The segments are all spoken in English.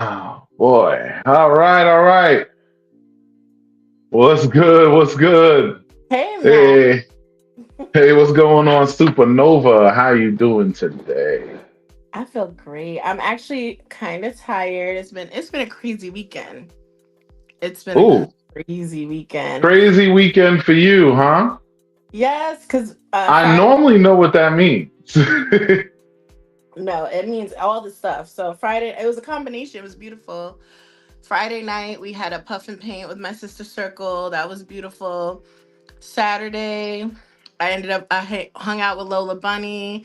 Oh boy. All right, all right. What's good? What's good? Hey, Matt. Hey, hey, what's going on, Supernova? How you doing today? I feel great. I'm actually kind of tired. It's been a crazy weekend. It's been a Ooh, crazy weekend. crazy weekend for you, huh? Yes, because I Friday. normally know what that means. No, it means all the stuff. So Friday, it was a combination. It was beautiful. Friday night, we had a puff and paint with my sister Circle. That was beautiful. Saturday, I hung out with Lola Bunny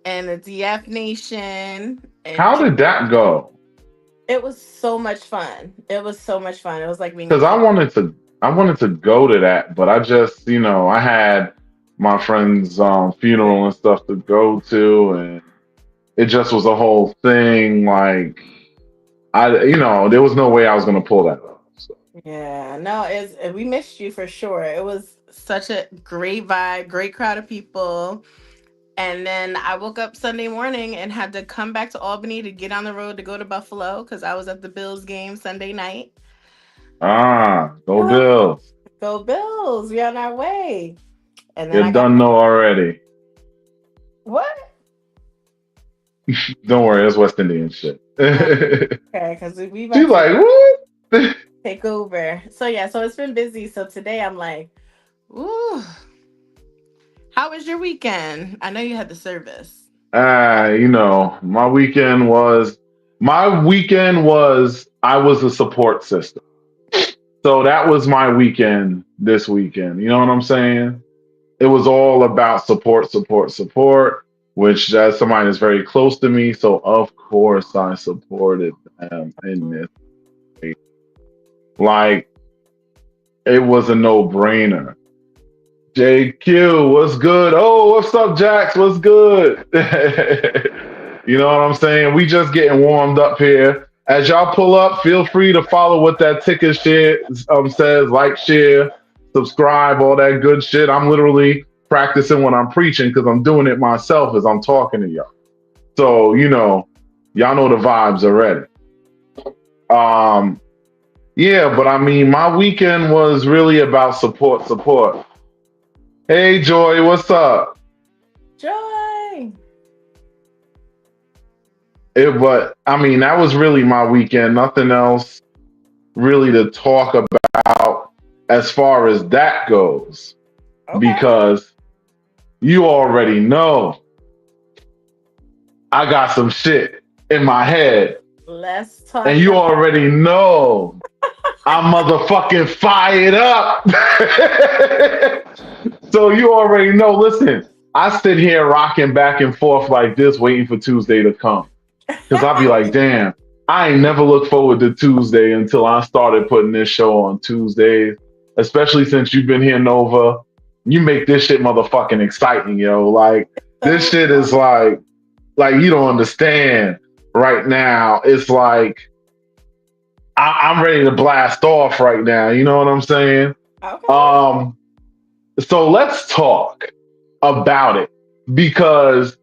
and the DF Nation and How did that go? it was so much fun. It was so much fun. It was like being a Because kid. I wanted to go to that, but I just, I had my friend's funeral and stuff to go to, and it just was a whole thing. Like there was no way I was gonna pull that off. So. Yeah, no, we missed you for sure. It was such a great vibe, great crowd of people. And then I woke up Sunday morning and had to come back to Albany to get on the road to go to Buffalo because I was at the Bills game Sunday night. Go Oh, Bills. go Bills! We're on our way. And then You I got done know already. what? Don't worry, it's West Indian shit. Oh, She's okay, because we about to like, what? take over. So yeah, so it's been busy. So today I'm like, ooh, how was your weekend? I know you had the service. My weekend was I was a support system. So that was my weekend this weekend. You know what I'm saying? It was all about support, support, support, which as somebody is very close to me, so of course I supported them in this. Like it was a no-brainer. JQ, what's good? Oh, what's up, Jax? What's good? You know what I'm saying? We just getting warmed up here. As y'all pull up, feel free to follow what that ticket shit says, like, share, subscribe, all that good shit. I'm literally practicing when I'm preaching because I'm doing it myself as I'm talking to y'all. So, y'all know the vibes already. Um, yeah, but I mean, my weekend was really about support, support. Hey, Joy, what's up? Joy. But I mean, that was really my weekend. Nothing else really to talk about as far as that goes, Okay. because you already know I got some shit in my head, Let's and talk you about already know I'm motherfucking fired up. So you already know. Listen, I sit here rocking back and forth like this, waiting for Tuesday to come. Because I'll be like, damn, I ain't never looked forward to Tuesday until I started putting this show on Tuesdays. Especially since you've been here, Nova. You make this shit motherfucking exciting, yo. Like this so shit is like you don't understand right now. It's like I'm ready to blast off right now. You know what I'm saying? okay. Um, so let's talk about it because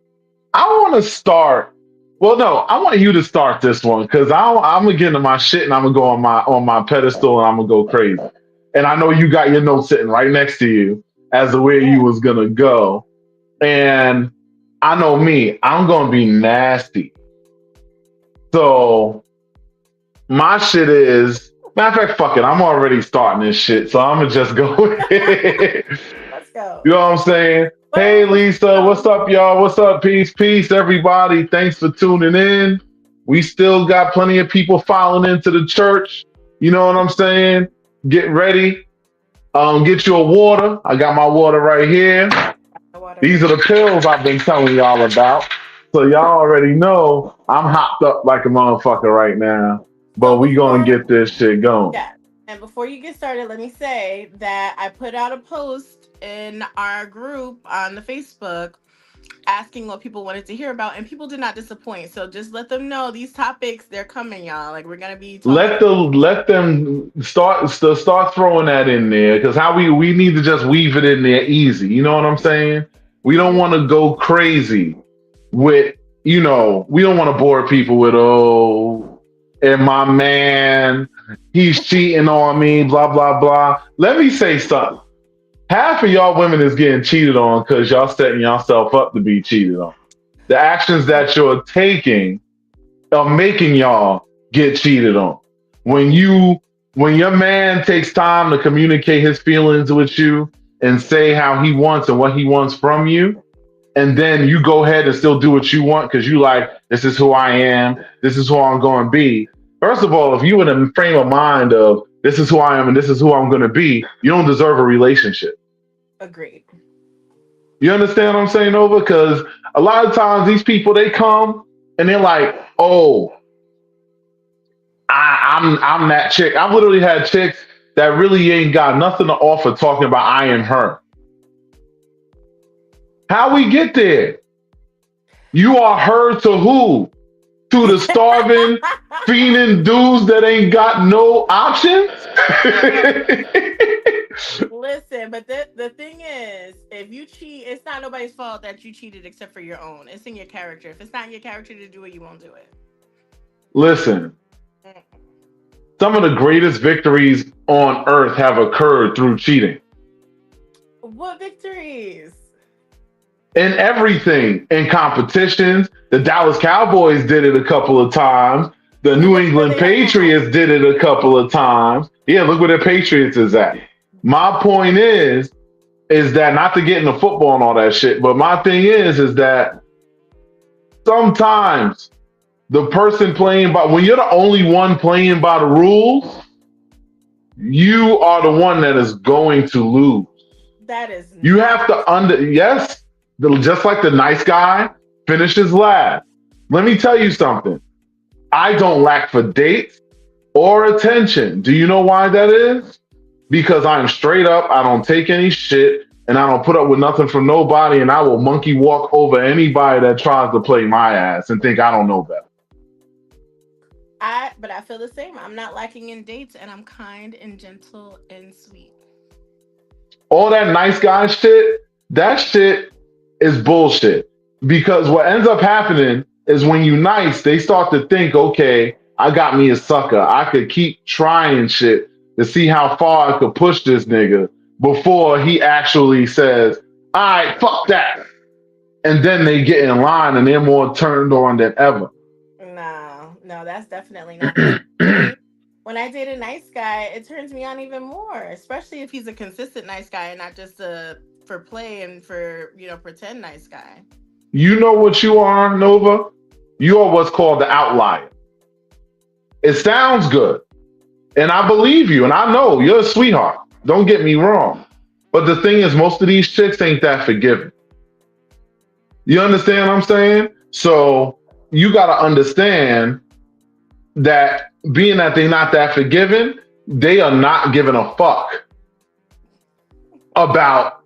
I want to start. Well, no, I want you to start this one because I'm gonna get into my shit and I'm gonna go on my pedestal and I'm gonna go crazy. And I know you got your notes sitting right next to you as to where you Yeah. was gonna go. And I know me, I'm gonna be nasty. So my shit is matter of fact, fuck it. I'm already starting this shit, so I'm gonna just go. Let's go. You know what I'm saying? Hey, But before Lisa, you what's go, up, y'all? What's up? Peace, peace, everybody. Thanks for tuning in. We still got plenty of people filing into the church. You know what I'm saying? Get ready. Get you a water. I got my water right here. the water These are ready. the pills I've been telling y'all about. So y'all already know I'm hopped up like a motherfucker right now. So But we gonna before get this shit going. Yeah. And before you get started, let me say that I put out a post in our group on the Facebook asking what people wanted to hear about, and people did not disappoint. So just let them know these topics, they're coming, y'all. Like we're gonna be talking. Let them start throwing that in there because how we need to just weave it in there easy. You know what I'm saying? We don't Mhm. want to go crazy with we don't want to bore people with and my man, he's cheating on me, blah, blah, blah. Let me say something. Half of y'all women is getting cheated on because y'all setting yourself up to be cheated on. The actions that you're taking are making y'all get cheated on. When you when your man takes time to communicate his feelings with you and say how he wants and what he wants from you, and then you go ahead and still do what you want because you like, this is who I am, this is who I'm going to be. First of all, if you in a frame of mind of this is who I am and this is who I'm going to be, you don't deserve a relationship. Agreed. You understand what I'm saying, Nova? Because a lot of times these people they come and they're like, "Oh, I'm that chick." I've literally had chicks that really ain't got nothing to offer talking about I am her. How we get there? You are her to who? To the starving, fiending dudes that ain't got no options? Listen, but the thing is, if you cheat, it's not nobody's fault that you cheated except for your own. It's in your character. If it's not in your character to do it, you won't do it. Listen, Mm. some of the greatest victories on earth have occurred through cheating. What victories? In everything, in competitions. The Dallas Cowboys did it a couple of times. The New Look where England they are now. Patriots did it a couple of times. Yeah, look where the Patriots is at. My point is that not to get into football and all that shit, but my thing is that sometimes the person playing by when you're the only one playing by the rules, you are the one that is going to lose. That is You have not. to yes, just like the nice guy finishes last. Let me tell you something. I don't lack for dates or attention. Do you know why that is? Because I'm straight up. I don't take any shit and I don't put up with nothing from nobody. And I will monkey walk over anybody that tries to play my ass and think I don't know better. But I feel the same. I'm not lacking in dates, and I'm kind and gentle and sweet. All that nice guy shit, that shit is bullshit. Because what ends up happening is when you nice, they start to think, okay, I got me a sucker. I could keep trying shit to see how far I could push this nigga before he actually says, all right, fuck that. And then they get in line and they're more turned on than ever. No, no, that's definitely not the case for me. When I date a nice guy, it turns me on even more, especially if he's a consistent nice guy and not just a for play and for pretend nice guy. You know what you are, Nova? You are what's called the outlier. It sounds good. And I believe you, and I know you're a sweetheart. Don't get me wrong. But the thing is, most of these chicks ain't that forgiving. You understand what I'm saying? So you got to understand that being that they're not that forgiving, they are not giving a fuck about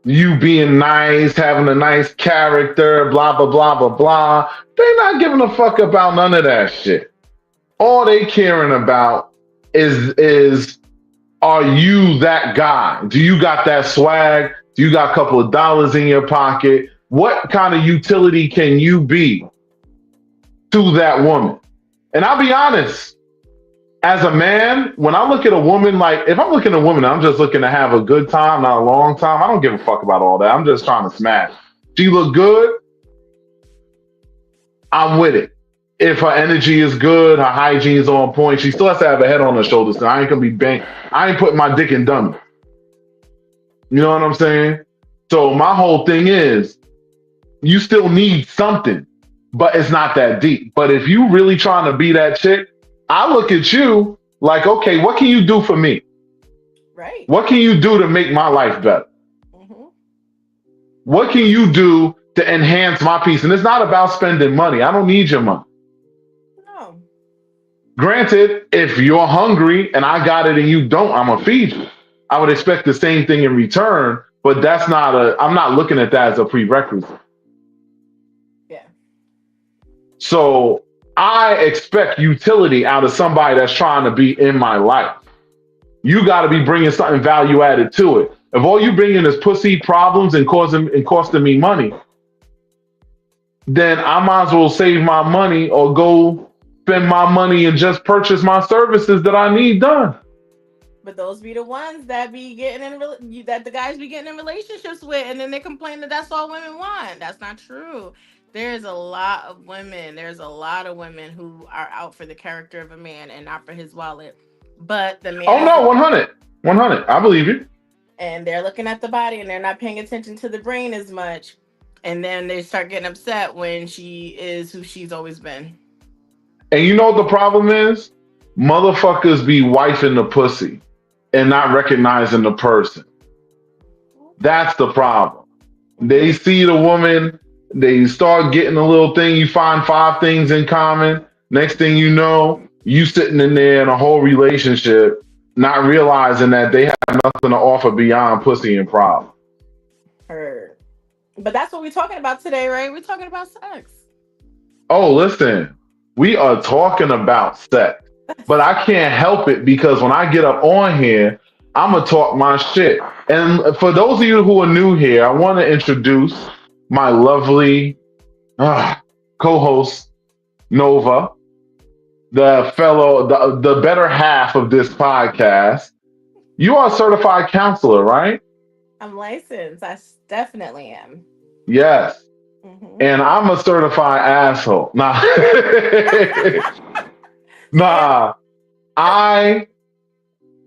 you being nice, having a nice character, blah, blah, blah, blah, blah. They're not giving a fuck about none of that shit. All they caring about is are you that guy? Do you got that swag? Do you got a couple of dollars in your pocket? What kind of utility can you be to that woman? And I'll be honest, as a man, when I look at a woman, like if I'm looking at a woman, I'm just looking to have a good time, not a long time. I don't give a fuck about all that. I'm just trying to smash. She look good, I'm with it. If her energy is good, her hygiene is on point, she still has to have a head on her shoulders. So I ain't gonna be bang. I ain't putting my dick in dummy. You know what I'm saying? So my whole thing is, you still need something, but it's not that deep. But if you really trying to be that chick, I look at you like, okay, what can you do for me? Right. What can you do to make my life better? Hmm. What can you do to enhance my peace? And it's not about spending money. I don't need your money. No. Granted, if you're hungry and I got it and you don't, I'm gonna feed you. I would expect the same thing in return, but I'm not looking at that as a prerequisite. Yeah. So I expect utility out of somebody that's trying to be in my life. You got to be bringing something value added to it. If all you bringing is pussy problems and costing me money, then I might as well save my money or go spend my money and just purchase my services that I need done. But those be the ones that be getting that the guys be getting in relationships with, and then they complain that that's all women want. That's not true. There's a lot of women. There's a lot of women who are out for the character of a man and not for his wallet. But the man Oh is, no, 100. 100. I believe you. and they're looking at the body and they're not paying attention to the brain as much. And then they start getting upset when she is who she's always been. And you know what the problem is? Motherfuckers be wifing the pussy and not recognizing the person. That's the problem. They see the woman, they start getting a little thing, you find five things in common. Next thing you know, you sitting in there in a whole relationship, not realizing that they have nothing to offer beyond pussy and problem. Heard. But that's what we're talking about today, right? We're talking about sex. Oh, listen, we are talking about sex, but I can't help it because when I get up on here, I'm gonna talk my shit. And for those of you who are new here, I want to introduce my lovely co-host Nova, the better half of this podcast. You are a certified counselor, right? I'm licensed. Definitely am. Yes. Hmm. And I'm a certified asshole. Nah. Yeah. Nah. I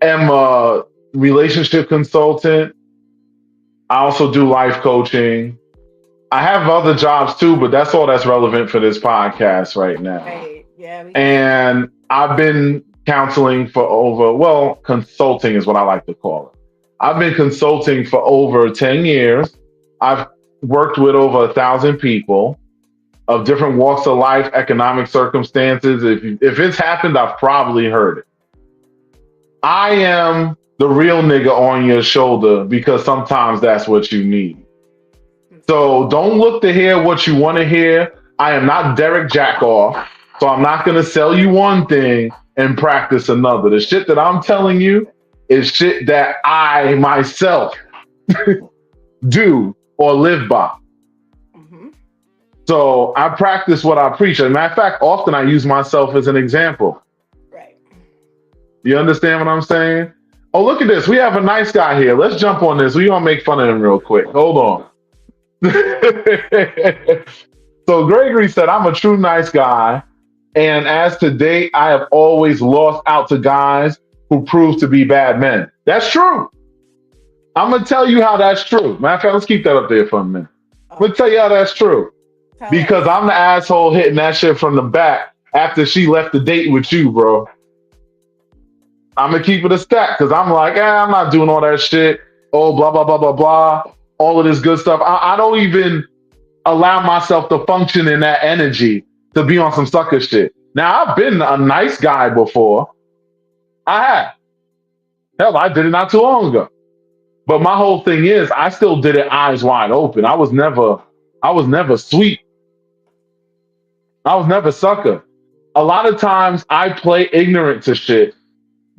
am a relationship consultant. I also do life coaching. I have other jobs too, but that's all that's relevant for this podcast right now. Right. Yeah, we get it. And I've been counseling for consulting is what I like to call it. I've been consulting for over 10 years. I've worked with over 1,000 people of different walks of life, economic circumstances. If it's happened, I've probably heard it. I am the real nigga on your shoulder because sometimes that's what you need. So don't look to hear what you want to hear. I am not Derek Jackoff, so I'm not going to sell you one thing and practice another. The shit that I'm telling you is shit that I myself do or live by. Hmm. So I practice what I preach. As a matter of fact, often I use myself as an example. Right. You understand what I'm saying? Oh, look at this. We have a nice guy here. Let's jump on this. We're going to make fun of him real quick. Hold on. So Gregory said, I'm a true nice guy. And as to date, I have always lost out to guys who prove to be bad men. That's true. I'm going to tell you how that's true. Matter of fact, let's keep that up there for a minute. I'm going to tell you how that's true. Tell Because us. I'm the asshole hitting that shit from the back after she left the date with you, bro. I'm going to keep it a stack because I'm like, I'm not doing all that shit. Oh, blah, blah, blah, blah, blah. All of this good stuff. I don't even allow myself to function in that energy to be on some sucker shit. Now, I've been a nice guy before. I have. Hell, I did it not too long ago. But my whole thing is, I still did it eyes wide open. I was never sweet. I was never sucker. A lot of times I play ignorant to shit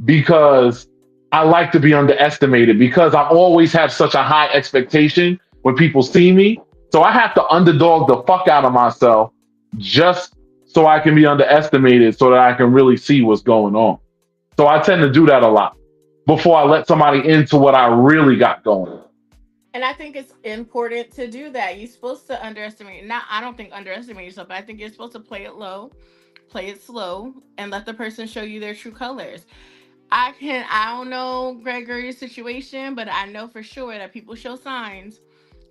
because I like to be underestimated because I always have such a high expectation when people see me. So I have to underdog the fuck out of myself just so I can be underestimated so that I can really see what's going on. So I tend to do that a lot before I let somebody into what I really got going on. And I think it's important to do that. You're supposed to underestimate. Now, I don't think underestimate yourself, but I think you're supposed to play it low, play it slow, and let the person show you their true colors. I don't know Gregory's situation, but I know for sure that people show signs.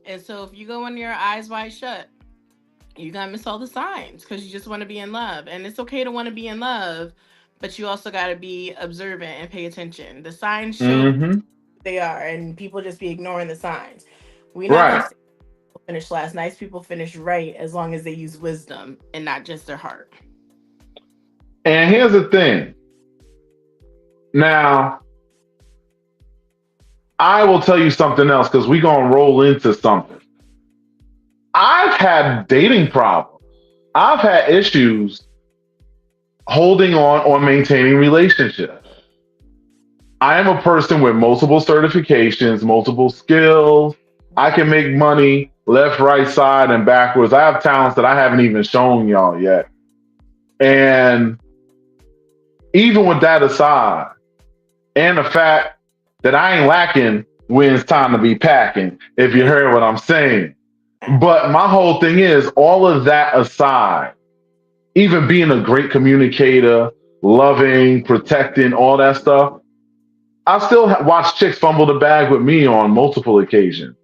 And so if you go in your eyes wide shut, you're gonna miss all the signs because you just want to be in love. And it's okay to want to be in love, but you also gotta be observant and pay attention. The signs show Mm-hmm. they are, and people just be ignoring the signs. We're not gonna Right. say people finish last. Nice people finish right as long as they use wisdom and not just their heart. And here's the thing. Now, I will tell you something else because we're going to roll into something. I've had dating problems. I've had issues holding on or maintaining relationships. I am a person with multiple certifications, multiple skills. I can make money left, right, side, and backwards. I have talents that I haven't even shown y'all yet. And even with that aside, and the fact that I ain't lacking when it's time to be packing, if you heard what I'm saying. But my whole thing is, all of that aside, even being a great communicator, loving, protecting, all that stuff, I still watch chicks fumble the bag with me on multiple occasions.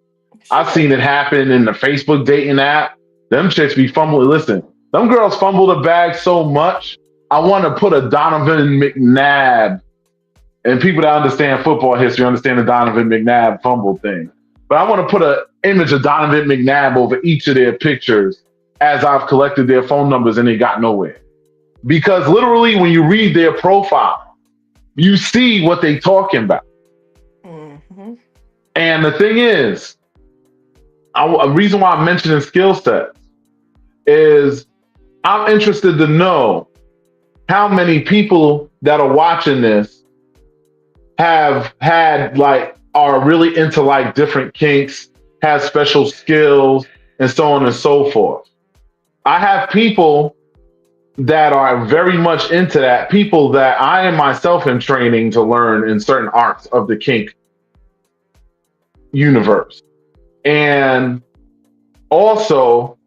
I've Sure. seen it happen in the Facebook dating app. Them chicks be fumbling. Listen, them girls fumble the bag so much. I want to put a Donovan McNabb, and people that understand football history understand the Donovan McNabb fumble thing. But I want to put an image of Donovan McNabb over each of their pictures as I've collected their phone numbers and they got nowhere. Because literally, when you read their profile, you see what they talking about. Mm-hmm. And the thing is, a reason why I'm mentioning skill sets is I'm interested to know how many people that are watching this have had like are really into like different kinks, have special skills, and so on and so forth. I have people that are very much into that, people that I am myself in training to learn in certain arts of the kink universe. And also,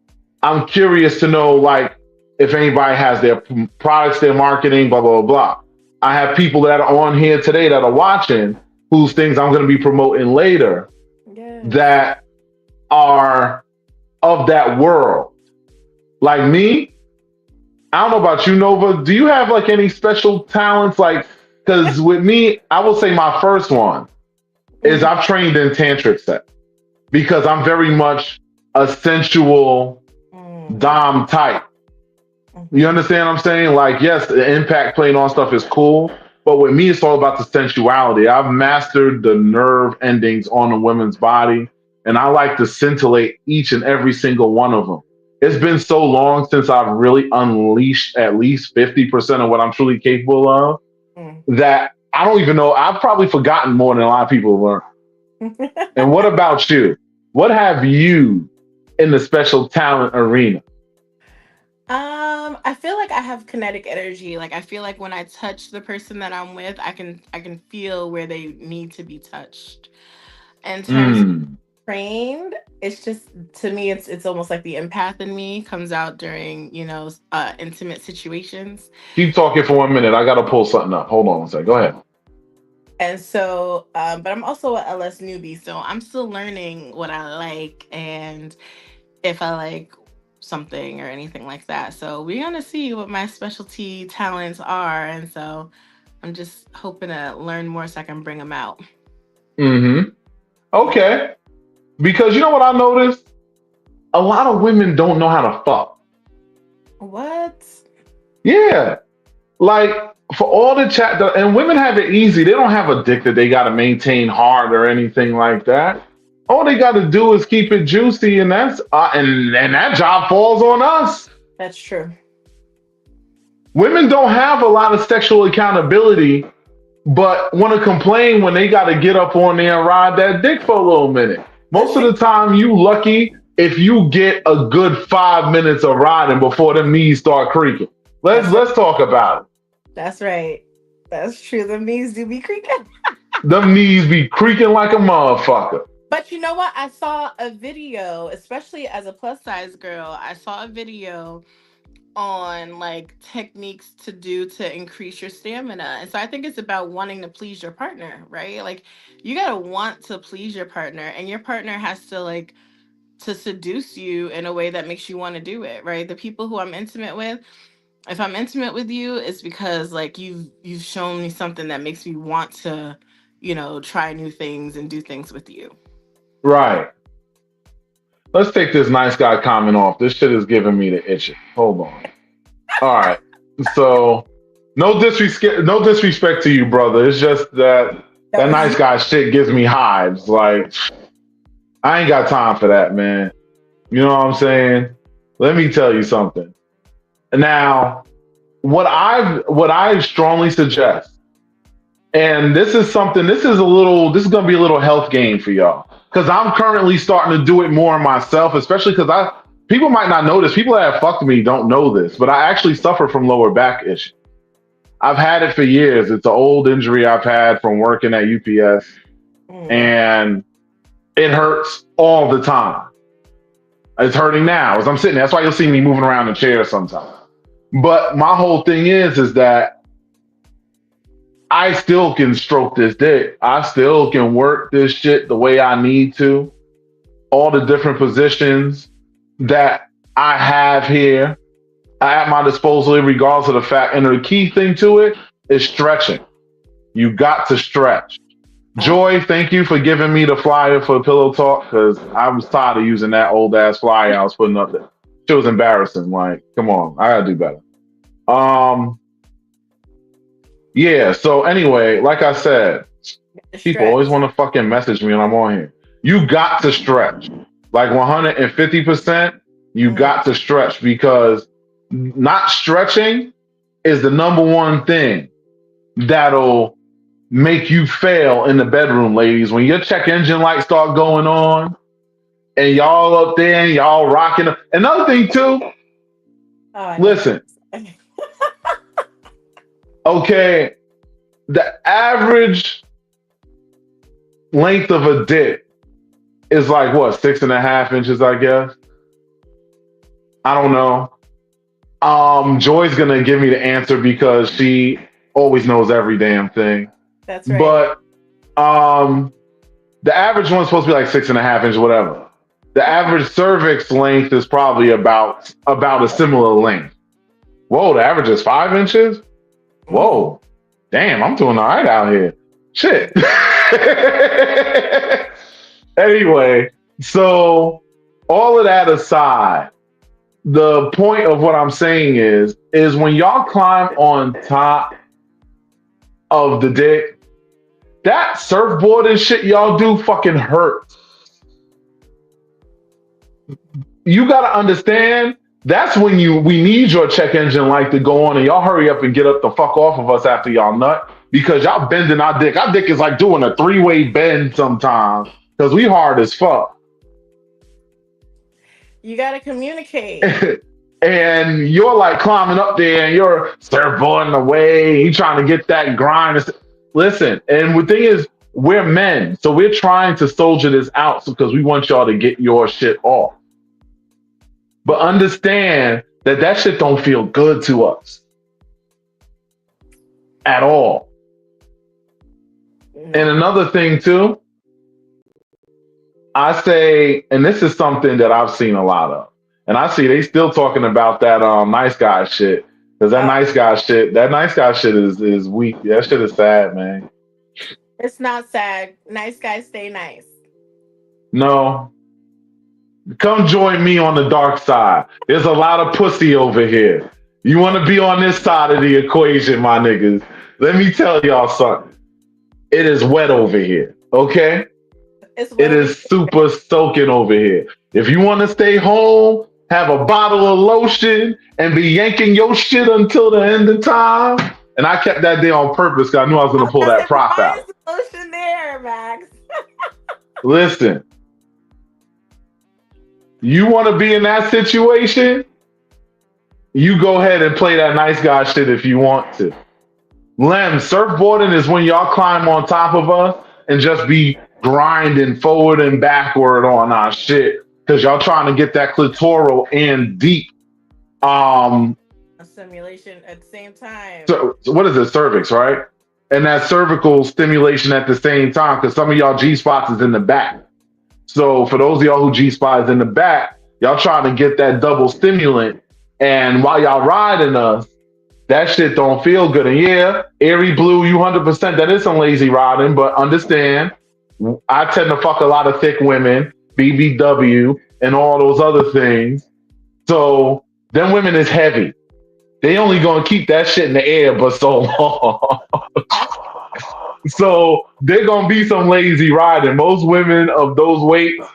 I'm curious to know like if anybody has their products they're marketing, blah blah blah. I have people that are on here today that are watching whose things I'm going to be promoting later Yes. that are of that world. Like me, I don't know about you, Nova. Do you have like any special talents? Like, because with me, I will say my first one is Mm-hmm. I've trained in tantric sex because I'm very much a sensual dom type. You Mm-hmm. understand what I'm saying? Like, yes, the impact playing on stuff is cool, but with me, it's all about the sensuality. I've mastered the nerve endings on a woman's body, and I like to scintillate each and every single one of them. It's been so long since I've really unleashed at least 50% of what I'm truly capable of that I don't even know. I've probably forgotten more than a lot of people have learned. And what about you? What have you in the special talent arena? I feel like I have kinetic energy. Like I feel like when I touch the person that I'm with, I can feel where they need to be touched. In terms of Mm. trained, it's just to me it's almost like the empath in me comes out during, intimate situations. Keep talking for 1 minute. I gotta pull something up. Hold on one second. Go ahead. And so, but I'm also a LS newbie, so I'm still learning what I like and if I like something or anything like that. So we're gonna see what my specialty talents are, and so I'm just hoping to learn more so I can bring them out. Mm-hmm. Okay. Because you know what I noticed? A lot of women don't know how to fuck. What? Yeah. Like for all the chat, and women have it easy. They don't have a dick that they got to maintain hard or anything like that. All they got to do is keep it juicy, and and that job falls on us. That's true. Women don't have a lot of sexual accountability, but want to complain when they got to get up on there and ride that dick for a little minute. Most of the time, you lucky if you get a good 5 minutes of riding before them knees start creaking. That's right. Let's talk about it. That's right. That's true. The knees do be creaking. Them knees be creaking like a motherfucker. But you know what? I saw a video, especially as a plus size girl. I saw a video on like techniques to do to increase your stamina. And so I think it's about wanting to please your partner, right? Like you got to want to please your partner and your partner has to like to seduce you in a way that makes you want to do it, right? The people who I'm intimate with, if I'm intimate with you, it's because like you've shown me something that makes me want to, try new things and do things with you. Right. Let's take this nice guy comment off. This shit is giving me the itches. Hold on. All right. So no disrespect to you, brother. It's just that That that was nice you. guy shit gives me hives. Like I ain't got time for that, man. You know what I'm saying? Let me tell you something. Now, what I strongly suggest, and this is gonna be a little health gain for y'all. Cause I'm currently starting to do it more myself, especially because people might not know this. People that have fucked me don't know this, but I actually suffer from lower back issues. I've had it for years. It's an old injury I've had from working at UPS, Mm. and it hurts all the time. It's hurting now as I'm sitting there. That's why you'll see me moving around in chairs sometimes. But my whole thing is that I still can stroke this dick. I still can work this shit the way I need to. All the different positions that I have here at my disposal, regardless of the fact. And the key thing to it is stretching. You got to stretch. Joy, thank you for giving me the flyer for Pillow Talk because I was tired of using that old ass flyer I was putting up there. It was embarrassing. Like, come on, I gotta do better. Um, yeah. So anyway, like I said, people Stretch. always want to fucking message me when I'm on here. You got to stretch, like 150%. You got to stretch because not stretching is the number one thing that'll make you fail in the bedroom, ladies. When your check engine lights start going on and y'all up there and y'all rocking. Another thing too, listen, okay, the average length of a dick is like what, 6.5 inches, I guess. I don't know. Joy's gonna give me the answer because she always knows every damn thing. That's right. But the average one's supposed to be like 6.5 inches, whatever. The average cervix length is probably about a similar length. Whoa, the average is 5 inches? Whoa. Damn, I'm doing all right out here. Shit. Anyway, so all of that aside, the point of what I'm saying is when y'all climb on top of the dick, that surfboard and shit y'all do fucking hurts. You gotta understand, that's when we need your check engine light to go on and y'all hurry up and get up the fuck off of us after y'all nut because y'all bending our dick. Our dick is like doing a 3-way bend sometimes because we hard as fuck. You gotta communicate. And you're like climbing up there and you're surfboarding away. You trying to get that grind. Listen, and the thing is, we're men, so we're trying to soldier this out because we want y'all to get your shit off. But understand that shit don't feel good to us at all. And another thing too, I say, and this is something that I've seen a lot of, and I see they still talking about that nice guy shit. Because that nice guy shit is weak. That shit is sad, man. It's not sad. Nice guys stay nice. No. Come join me on the dark side. There's a lot of pussy over here. You want to be on this side of the equation, my niggas. Let me tell y'all something. It is wet over here, okay? It is super soaking over here. If you want to stay home, have a bottle of lotion, and be yanking your shit until the end of time. And I kept that day on purpose because I knew I was going to pull that prop out. Lotion there, Max. Listen. You want to be in that situation? You go ahead and play that nice guy shit if you want to. Lem, surfboarding is when y'all climb on top of us and just be grinding forward and backward on our shit because y'all trying to get that clitoral and deep. A stimulation at the same time. So what is it? Cervix, right? And that cervical stimulation at the same time because some of y'all G-spots is in the back. So for those of y'all who G-spot is in the back, y'all trying to get that double stimulant. And while y'all riding us, that shit don't feel good. And yeah, Airy Blue, you 100%, that is some lazy riding, but understand, I tend to fuck a lot of thick women, BBW, and all those other things. So them women is heavy. They only gonna keep that shit in the air but so long. So they're gonna be some lazy riding. Most women of those weights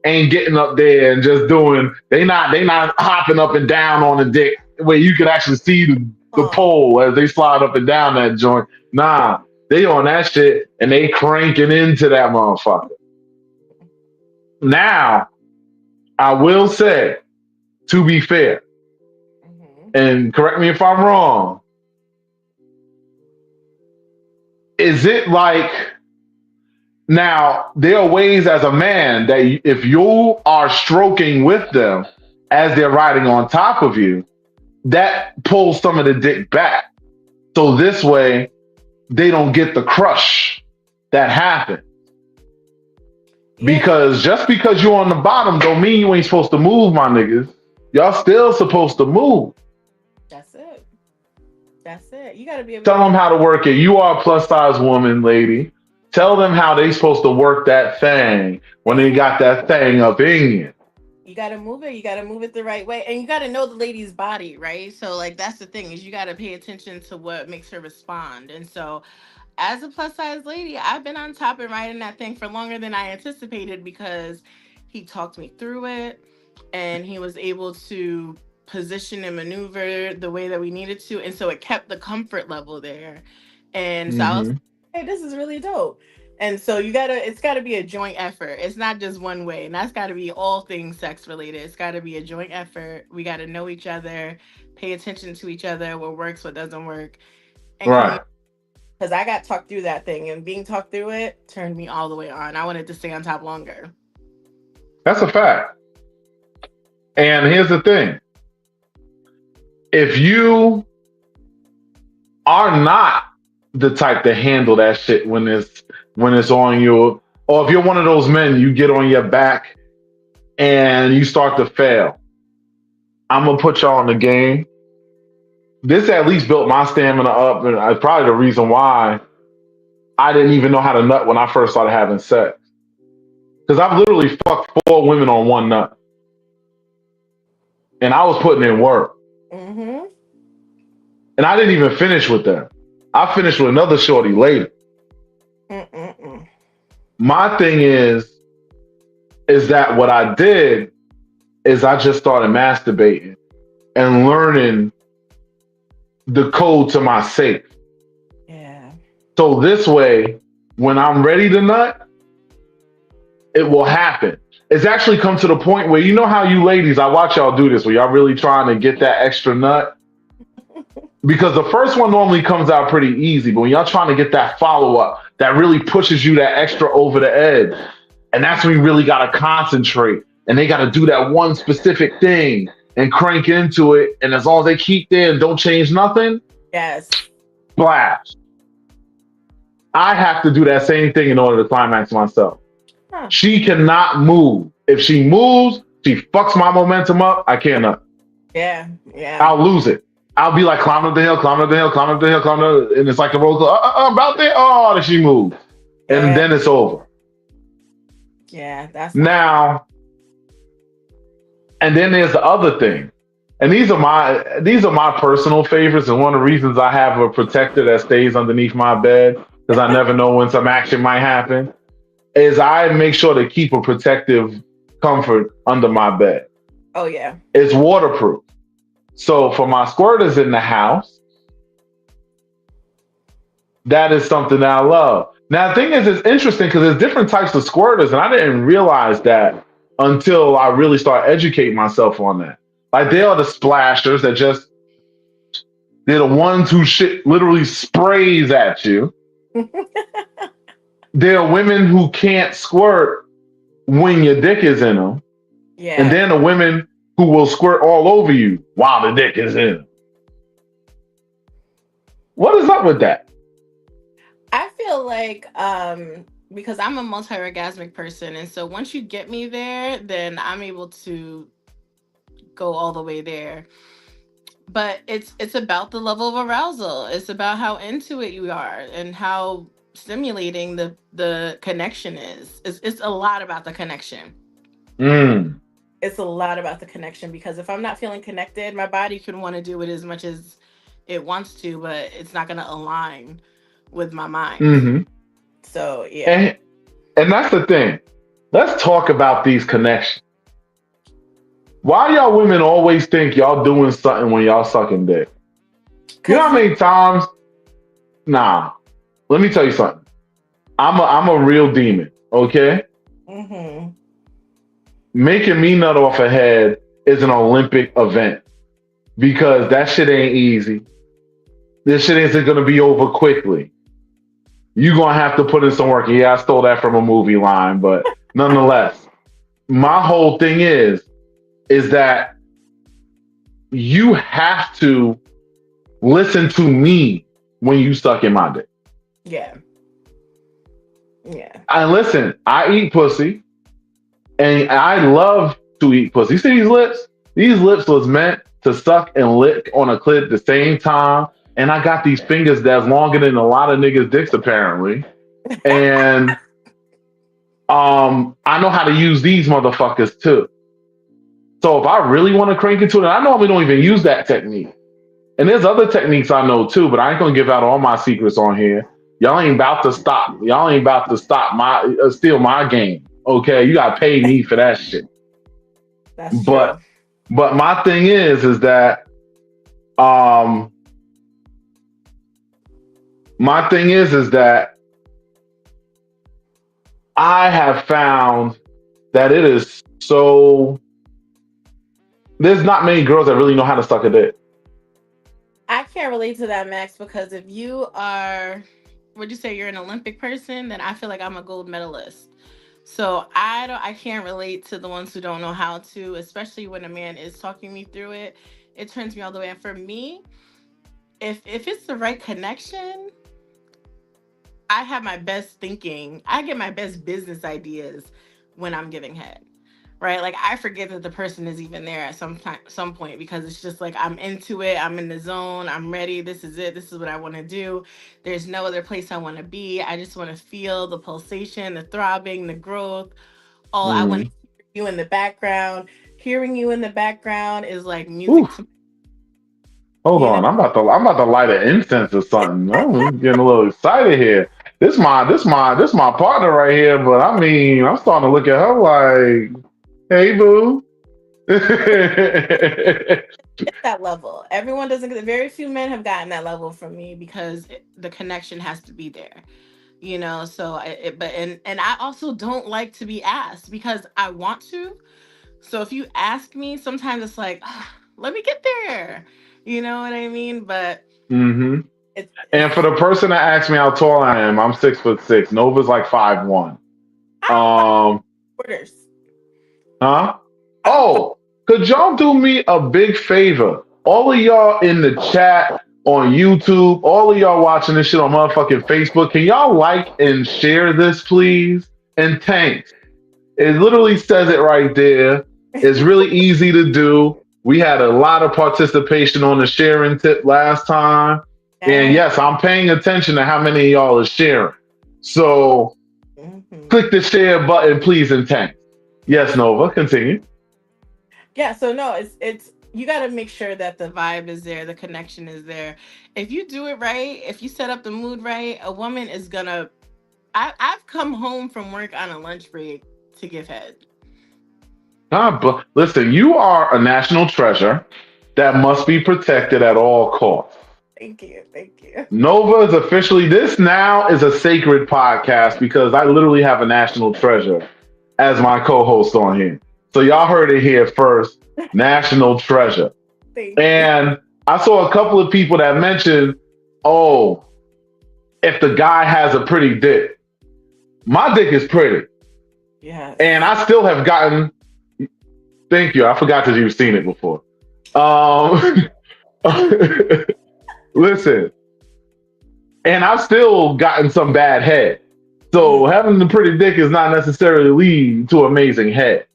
ain't getting up there and just doing. They not hopping up and down on the dick where you can actually see the pole as they slide up and down that joint. Nah, they on that shit and they cranking into that motherfucker. Now, I will say, to be fair, Hmm. and correct me if I'm wrong, is it like now there are ways as a man that if you are stroking with them as they're riding on top of you, that pulls some of the dick back. So this way they don't get the crush that happens. Yeah, Because just because you're on the bottom don't mean you ain't supposed to move, my niggas. Y'all still supposed to move. that's it. That's it. You got to be able to Tell do them that. how to work it. You are a plus size woman, lady. Tell them how they supposed to work that thing when they Hmm. got that thing up in you. You got to move it. You got to move it the right way, and you got to know the lady's body, right? So, like, that's the thing is you got to pay attention to what makes her respond. And so, as a plus size lady, I've been on top and riding that thing for longer than I anticipated because he talked me through it and he was able to position and maneuver the way that we needed to. And so it kept the comfort level there. And so I was, Hmm. hey, this is really dope. And so it's gotta be a joint effort. It's not just one way. And that's gotta be all things sex related. It's gotta be a joint effort. We gotta know each other, pay attention to each other, what works, what doesn't work, and Right. communicate because I got talked through that thing, and being talked through it turned me all the way on. I wanted to stay on top longer. That's a fact. And here's the thing. If you are not the type to handle that shit when it's on you, or if you're one of those men, you get on your back and you start to fail. I'm gonna put y'all in the game. This at least built my stamina up, and probably the reason why I didn't even know how to nut when I first started having sex. Because I've literally fucked 4 women on one nut, and I was putting in work, Mm-hmm. and I didn't even finish with them. I finished with another shorty later. Mm-mm-mm. My thing is that what I did is I just started masturbating and learning the code to my safe. Yeah. So this way, when I'm ready to nut, it will happen. It's actually come to the point where you know how you ladies, I watch y'all do this, where y'all really trying to get that extra nut. Because the first one normally comes out pretty easy, but when y'all trying to get that follow up, that really pushes you that extra over the edge. And that's when you really got to concentrate. And they got to do that one specific thing and crank into it. And as long as they keep there and don't change nothing, Yes. blast. I have to do that same thing in order to climax myself. Huh. She cannot move. If she moves, she fucks my momentum up. I can't nut. Yeah. Yeah. I'll lose it. I'll be like climbing up the hill, climbing up the hill, climbing up the hill, climbing up, and it's like a roller coaster. About there. Oh, then she moves, and Yeah. then it's over. Yeah. That's not fun. Now, and then there's the other thing, and these are my personal favorites, and one of the reasons I have a protector that stays underneath my bed because I never know when some action might happen. Is I make sure to keep a protective comfort under my bed. Oh yeah. It's waterproof. So for my squirters in the house, that is something that I love. Now, the thing is, it's interesting because there's different types of squirters, and I didn't realize that until I really start educating myself on that. Like, they are the splashers that just, they're the ones who shit literally sprays at you. There are women who can't squirt when your dick is in them. And Yeah. then the women who will squirt all over you while the dick is in them. What is up with that? I feel like because I'm a multi-orgasmic person, and so once you get me there, then I'm able to go all the way there. But it's about the level of arousal. It's about how into it you are and how stimulating the connection is. It's a lot about the connection. Mm, It's a lot about the connection because if I'm not feeling connected, my body can want to do it as much as it wants to, but it's not going to align with my mind. hmm So yeah. And and that's the thing. Let's talk about these connections. Why y'all women always think y'all doing something when y'all sucking dick? You know Cause how many times? Nah. Let me tell you something. I'm a real demon. Okay, hmm making me nut off a head is an Olympic event because that shit ain't easy. This shit isn't gonna be over quickly. You're gonna have to put in some work. Yeah, I stole that from a movie line, but nonetheless, my whole thing is that you have to listen to me when you suck in my dick. Yeah. Yeah. And listen, I eat pussy and I love to eat pussy. You see these lips? These lips was meant to suck and lick on a clit at the same time. And I got these fingers that's longer than a lot of niggas' dicks apparently. And I know how to use these motherfuckers too. So if I really want to crank into it, I normally don't even use that technique. And there's other techniques I know too, but I ain't gonna give out all my secrets on here. Y'all ain't about to stop. Y'all ain't about to stop my steal my game. Okay, you gotta pay me for that shit. That's true. But my thing is that um my thing is that I have found that it is so there's not many girls that really know how to suck a dick. I can't relate to that, Max, because if you are, would you say you're an Olympic person? Then I feel like I'm a gold medalist. So I can't relate to the ones who don't know how to, especially when a man is talking me through it. It turns me all the way. And for me, if it's the right connection, I have my best thinking. I get my best business ideas when I'm giving head. Right? Like I forget that the person is even there at some point because it's just like I'm into it, I'm in the zone, I'm ready, this is it, this is what I want to do. There's no other place I want to be. I just want to feel the pulsation, the throbbing, the growth. All I want to Mm. hear you in the background. Hearing you in the background is like music Oof. to Hold you know. on, I'm about to light an incense or something. I'm getting a little excited here. This my partner right here, but I mean, I'm starting to look at her like, hey boo. It's that level. Everyone doesn't get very few men have gotten that level from me because the connection has to be there. So but I also don't like to be asked because I want to. So if you ask me, sometimes it's like, "Ah, let me get there." You know what I mean? But hmm And for it's the person that asked me how tall I am, I'm 6'6". Nova's like 5'1". I'm five Um, quarters. huh? I'm five. Oh, could y'all do me a big favor? All of y'all in the chat on YouTube, all of y'all watching this shit on motherfucking Facebook, can y'all like and share this, please? And thanks. It literally says it right there. It's really easy to do. We had a lot of participation on the sharing tip last time. And Yeah. yes, I'm paying attention to how many of y'all are sharing. So Hmm. click the share button, please, and thanks. Yes, Yes. Nova, continue. Yeah. So no, it's you got to make sure that the vibe is there, the connection is there. If you do it right, if you set up the mood right, a woman is gonna. I've come home from work on a lunch break to give head. Listen, you are a national treasure that must be protected at all costs. Thank you. Thank you. Nova is officially, this now is a sacred podcast because I literally have a national treasure as my co host on here. So y'all heard it here first, national treasure. Thank you. And I saw a couple of people that mentioned, oh, if the guy has a pretty dick, my dick is pretty. And Yes. I still have gotten, thank you, I forgot that you've seen it before. Um, listen, and I've still gotten some bad head. Mm, So having the pretty dick is not necessarily lead to amazing head.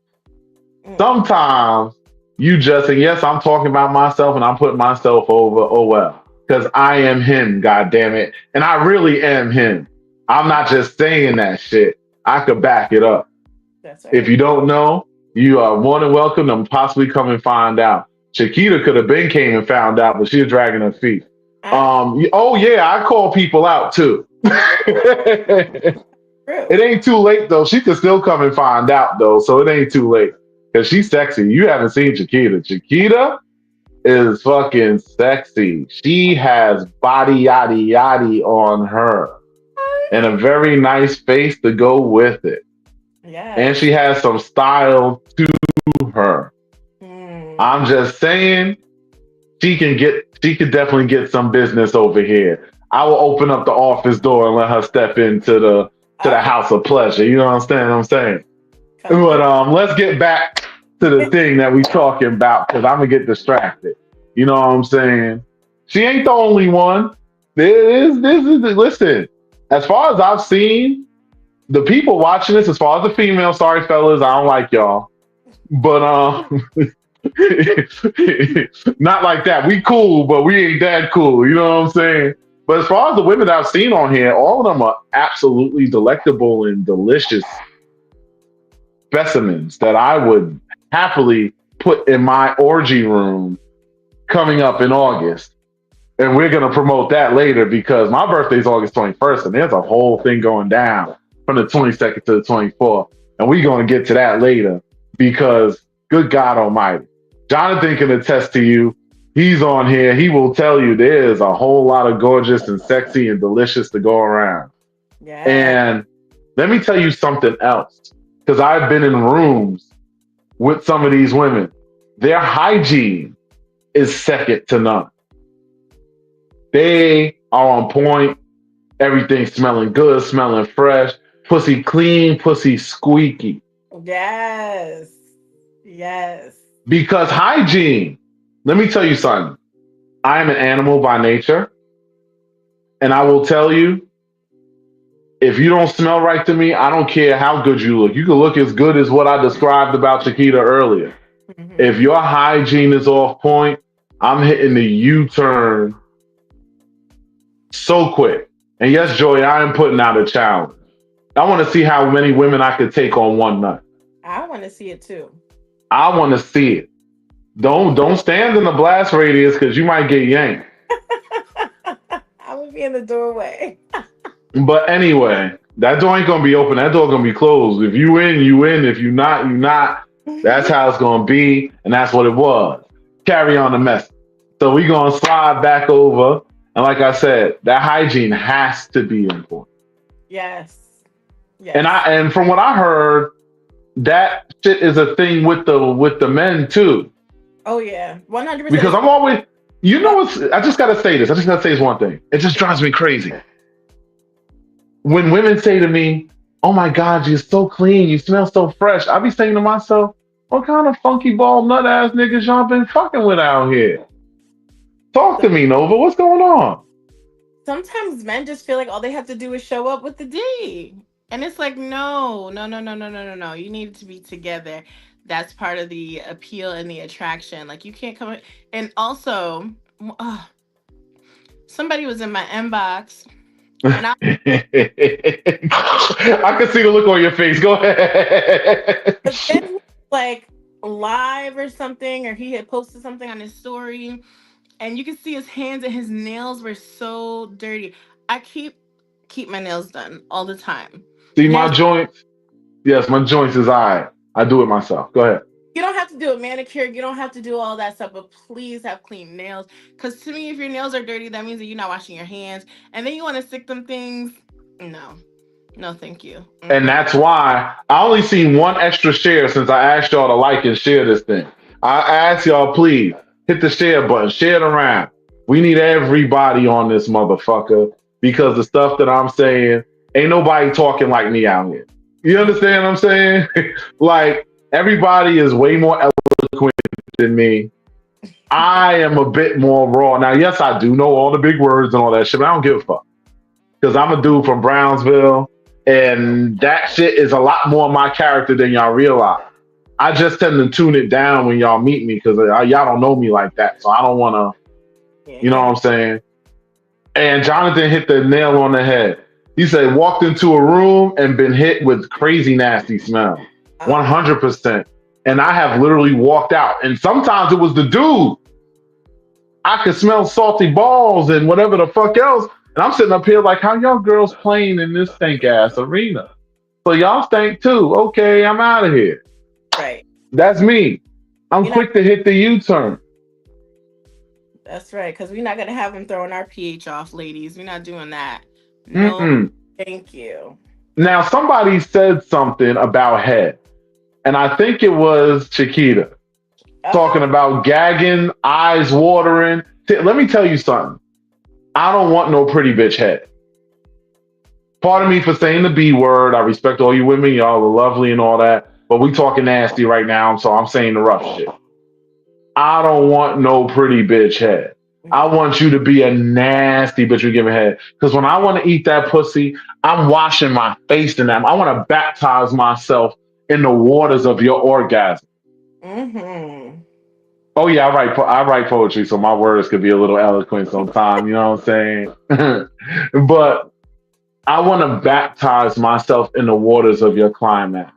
mm. Sometimes you just, and yes, I'm talking about myself and I'm putting myself over, oh well, because I am him, god damn it. And I really am him. I'm not just saying that shit. I could back it up. That's If right. you don't know, you are more than welcome to possibly come and find out. Chiquita could have been came and found out, but she was dragging her feet. I Oh yeah, I call people out too. It true. ain't too late though. She could still come and find out though, so it ain't too late. Cause she's sexy. You haven't seen Chiquita. Chiquita is fucking sexy. She has body yaddy yaddy on her and a very nice face to go with it. And Yes. she has some style to her. Mm. I'm just saying she could definitely get some business over here. I will open up the office door and let her step into the Okay, house of pleasure. You know what I'm saying? come But through. let's get back to the thing that we talking about because I'm gonna get distracted. You know what I'm saying? She ain't the only one. Listen. As far as I've seen, the people watching this, as far as the female, sorry fellas, I don't like y'all, but not like that. We cool, but we ain't that cool. You know what I'm saying? But as far as the women that I've seen on here, all of them are absolutely delectable and delicious specimens that I would happily put in my orgy room coming up in August. And we're going to promote that later because my birthday is August 21st, and there's a whole thing going down from the 22nd to the 24th. And we're going to get to that later because, good God Almighty, Jonathan can attest to you. He's on here. He will tell you there's a whole lot of gorgeous and sexy and delicious to go around. Yeah. And let me tell you something else because I've been in rooms with some of these women. Their hygiene is second to none. They are on point. Everything smelling good, smelling fresh. Pussy clean, pussy squeaky. Yes. Yes. Because hygiene, let me tell you something. I am an animal by nature. And I will tell you, if you don't smell right to me, I don't care how good you look. You can look as good as what I described about Chiquita earlier. If Hmm. your hygiene is off point, I'm hitting the U-turn so quick. And yes, Joy, I am putting out a challenge. I want to see how many women I could take on one nut. I want to see it too. I want to see it. Don't stand in the blast radius because you might get yanked. I would be in the doorway. But anyway, that door ain't gonna be open. That door gonna be closed. If you in, you in. If you not, you not. That's how it's gonna be, and that's what it was. Carry on the message. So we gonna slide back over, and like I said, that hygiene has to be important. Yes. And Yes. from what I heard, that shit is a thing with the men too. Oh yeah. 100%. Because I'm always, you know, Yep. what's, I just gotta say this. I just gotta say this one thing. It just drives me crazy when women say to me, "Oh my God, you're so clean. You smell so fresh." I be saying to myself, "What kind of funky ball nut ass niggas y'all been fucking with out here? Talk to me, Nova. What's going on?" Sometimes men just feel like all they have to do is show up with the D. And it's like, no, no, no, no, no, no, no, no. You need to be together. That's part of the appeal and the attraction. Like, you can't come. And also, uh, somebody was in my inbox, and I I can see the look on your face. Go ahead. but then he was, like, live or something, or he had posted something on his story, and you could see his hands and his nails were so dirty. I keep my nails done all the time. See my Nails. joints? Yes, my joints is alright. I do it myself. Go ahead. You don't have to do a manicure. You don't have to do all that stuff, but please have clean nails. Because to me, if your nails are dirty, that means that you're not washing your hands. And then you want to stick them things. No, no, thank you. And Mm-mm. that's why I only seen one extra share since I asked y'all to like and share this thing. I ask y'all, please hit the share button, share it around. We need everybody on this motherfucker because the stuff that I'm saying, ain't nobody talking like me out here. You understand what I'm saying? Like, everybody is way more eloquent than me. I am a bit more raw. Now, yes, I do know all the big words and all that shit, but I don't give a fuck because I'm a dude from Brownsville, and that shit is a lot more my character than y'all realize. I just tend to tune it down when y'all meet me because y'all don't know me like that, so I don't want to. Yeah, You know what I'm saying? And Jonathan hit the nail on the head. He said walked into a room and been hit with crazy nasty smell. oh, 100%. And I have literally walked out. And sometimes it was the dude. I could smell salty balls and whatever the fuck else. And I'm sitting up here like, how y'all girls playing in this stank ass arena? So y'all stink too. Okay, I'm out of here. right. That's me. I'm We're not. quick to hit the U-turn. That's right. Because we're not gonna have him throwing our pH off, ladies. We're not doing that. No, Mm-mm. thank you. Now, somebody said something about head, and I think it was Chiquita. talking Okay. about gagging, eyes watering. Let me tell you something. I don't want no pretty bitch head. Pardon me for saying the B word. I respect all you women. Y'all are lovely and all that. But we talking nasty right now, so I'm saying the rough shit. I don't want no pretty bitch head. I Yeah. want you to be a nasty bitch you giving head. Because when I want to eat that pussy, I'm washing my face in that. I want to baptize myself in the waters of your orgasm. Mm-hmm. Oh yeah, I write poetry, so my words could be a little eloquent sometimes. You know what I'm saying? But I want to baptize myself in the waters of your climax.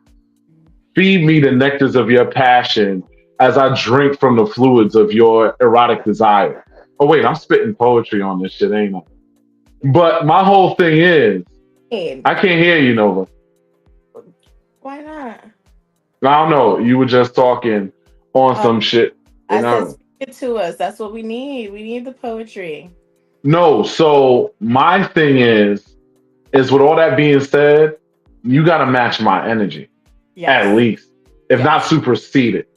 Feed me the nectars of your passion as I drink from the fluids of your erotic desire. Oh wait, I'm spitting poetry on this shit, ain't I? But my whole thing is, Hey, I can't hear you, Nova. why not? I don't know. You were just talking on Uh, some shit, I and said, I speak it to us. That's what we need. We need the poetry. no. So my thing is with all that being said, you got to match my energy at Yes. least, if not Yes. supersede it.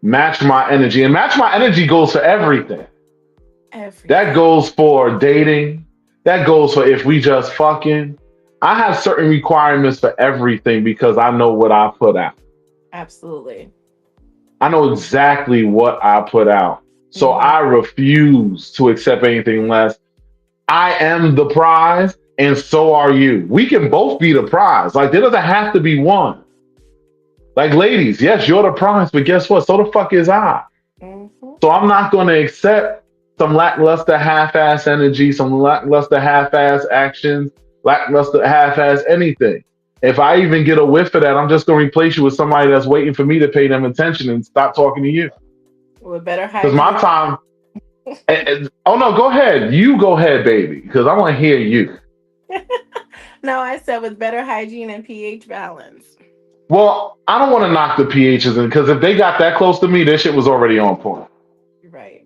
Match my energy, and match my energy goes for everything. That Everything. goes for dating. That goes for if we just fucking. I have certain requirements for everything because I know what I put out. Absolutely. I know exactly what I put out. So Mm-hmm. I refuse to accept anything less. I am the prize, and so are you. We can both be the prize. Like, there doesn't have to be one. Like, ladies, yes, you're the prize, but guess what? So the fuck is I. Mm-hmm. So I'm not going to accept some lackluster half-ass energy, some lackluster half-ass actions, lackluster half-ass anything. If I even get a whiff of that, I'm just going to replace you with somebody that's waiting for me to pay them attention and stop talking to you. With better Because my hygiene. time. Oh no, go ahead. You go ahead, baby. Because I want to hear you. No, I said with better hygiene and pH balance. Well, I don't want to knock the PHs in because if they got that close to me, their shit was already on point. Right.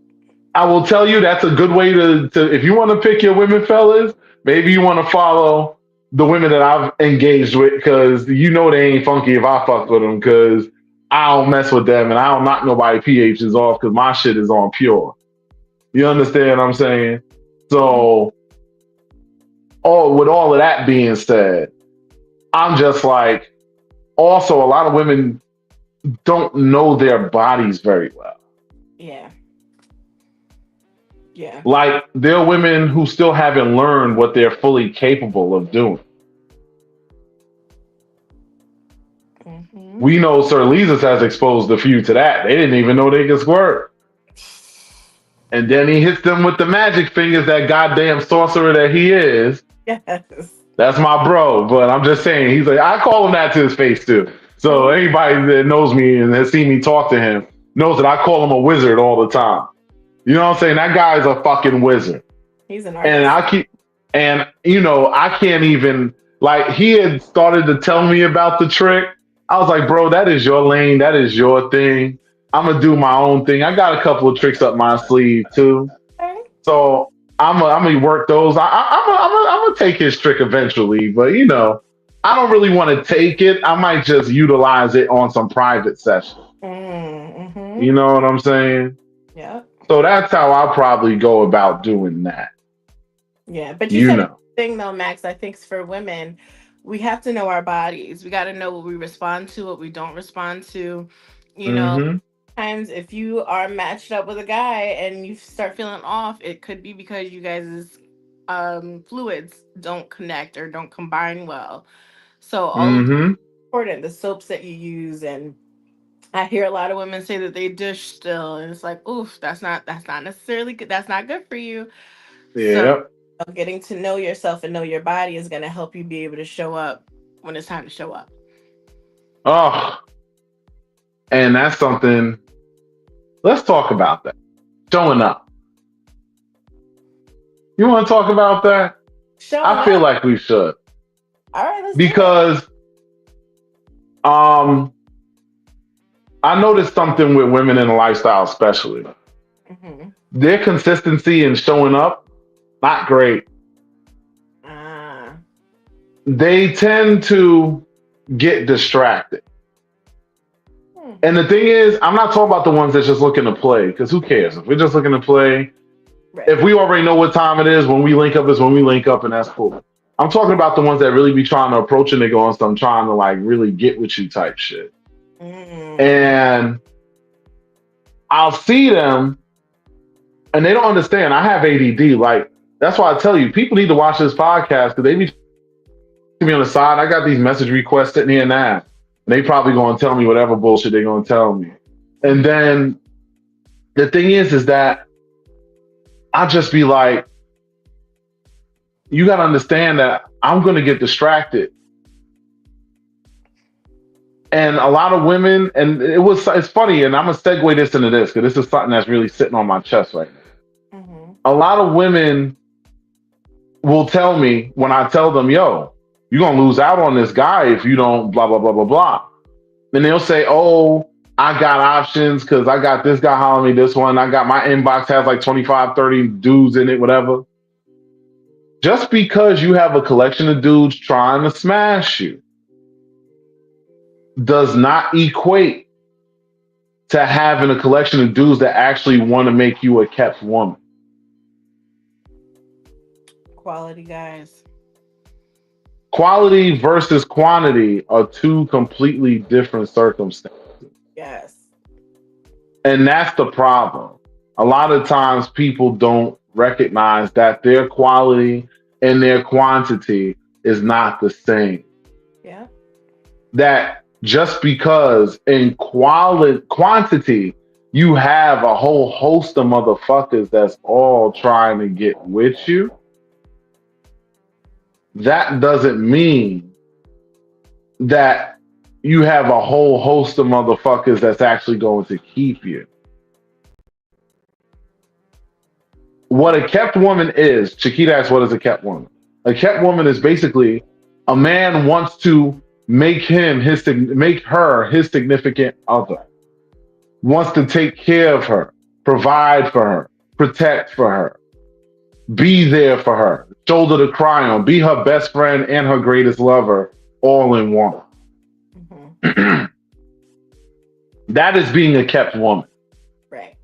I will tell you that's a good way to if you want to pick your women, fellas, maybe you want to follow the women that I've engaged with because you know they ain't funky if I fuck with them because I don't mess with them and I don't knock nobody PHs off because my shit is on pure. You understand what I'm saying? Mm-hmm. So, all of that being said, I'm just like, also, a lot of women don't know their bodies very well. Yeah. Yeah. Like, there are women who still haven't learned what they're fully capable of doing. Mm-hmm. We know Sir Lesus has exposed a few to that. They didn't even know they could squirt. And then he hits them with the magic fingers, that goddamn sorcerer that he is. Yes. That's my bro. But I'm just saying, he's like, I call him that to his face too. So Mm, anybody that knows me and has seen me talk to him knows that I call him a wizard all the time. You know what I'm saying? That guy's a fucking wizard. he's an And artist. I keep, and I can't even, like, he had started to tell me about the trick. I was like, bro, that is your lane. That is your thing. I'm going to do my own thing. I got a couple of tricks up my sleeve too. Okay. So I'm gonna work those. I'm gonna take his trick eventually, but I don't really want to take it. I might just utilize it on some private session. Mm-hmm. You know what I'm saying? Yep. So that's how I'll probably go about doing that. Yeah. But you You said a know. good thing though, Max. I think for women, we have to know our bodies. We got to know what we respond to, what we don't respond to. You know, Mm-hmm. times if you are matched up with a guy and you start feeling off, it could be because you guys' fluids don't connect or don't combine well. So all of Mm-hmm. important the soaps that you use, and I hear a lot of women say that they dish still, and it's like, oof, that's not necessarily good. That's not good for you. So Yeah. getting to know yourself and know your body is going to help you be able to show up when it's time to show up. Oh, and that's something. Let's talk about that. Showing up. You want to talk about that? Showing I feel up. like we should All right, let's do it. because um I noticed something with women in the lifestyle, especially Mm-hmm. their consistency in showing up, not great. Ah. They tend to get distracted. And the thing is, I'm not talking about the ones that's just looking to play, because who cares? If we're just looking to play, Right. if we already know what time it is, when we link up is when we link up, and that's cool. I'm talking about the ones that really be trying to approach a nigga on some trying to like really get with you type shit. Mm. And I'll see them and they don't understand. I have ADD. Like, that's why I tell you, people need to watch this podcast because they be to me on the side. I got these message requests sitting here now. And they probably gonna tell me whatever bullshit they're gonna tell me. And then the thing is that I'll just be like, you gotta understand that I'm gonna get distracted. And a lot of women, and it's funny, and I'm gonna segue this into this because this is something that's really sitting on my chest right now. Mm-hmm. A lot of women will tell me when I tell them, yo, you're gonna lose out on this guy if you don't blah blah blah blah blah. And they'll say, oh, I got options because I got this guy hollering me this one. I got my inbox has like 25, 30 dudes in it, whatever. Just because you have a collection of dudes trying to smash you does not equate to having a collection of dudes that actually want to make you a kept woman. Quality guys. Quality versus quantity are two completely different circumstances. Yes. And that's the problem. A lot of times people don't recognize that their quality and their quantity is not the same. Yeah. That just because in quantity you have a whole host of motherfuckers that's all trying to get with you, that doesn't mean that you have a whole host of motherfuckers that's actually going to keep you. What a kept woman is, Chiquita asks, what is a kept woman? A kept woman is basically a man wants to make her his significant other, wants to take care of her, provide for her, protect for her, be there for her, shoulder to cry on, be her best friend and her greatest lover all in one. Mm-hmm. That is being a kept woman. Right.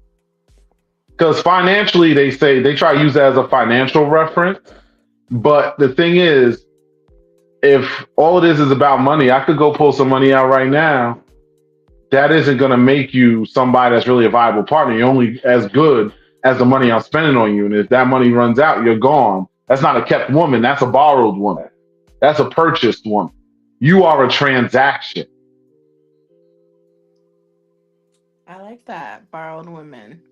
Because financially, they try to use that as a financial reference. But the thing is, if all it is about money, I could go pull some money out right now. That isn't going to make you somebody that's really a viable partner. You're only as good as the money I'm spending on you. And if that money runs out, you're gone. That's not a kept woman. That's a borrowed woman. That's a purchased woman. You are a transaction. I like that. Borrowed women.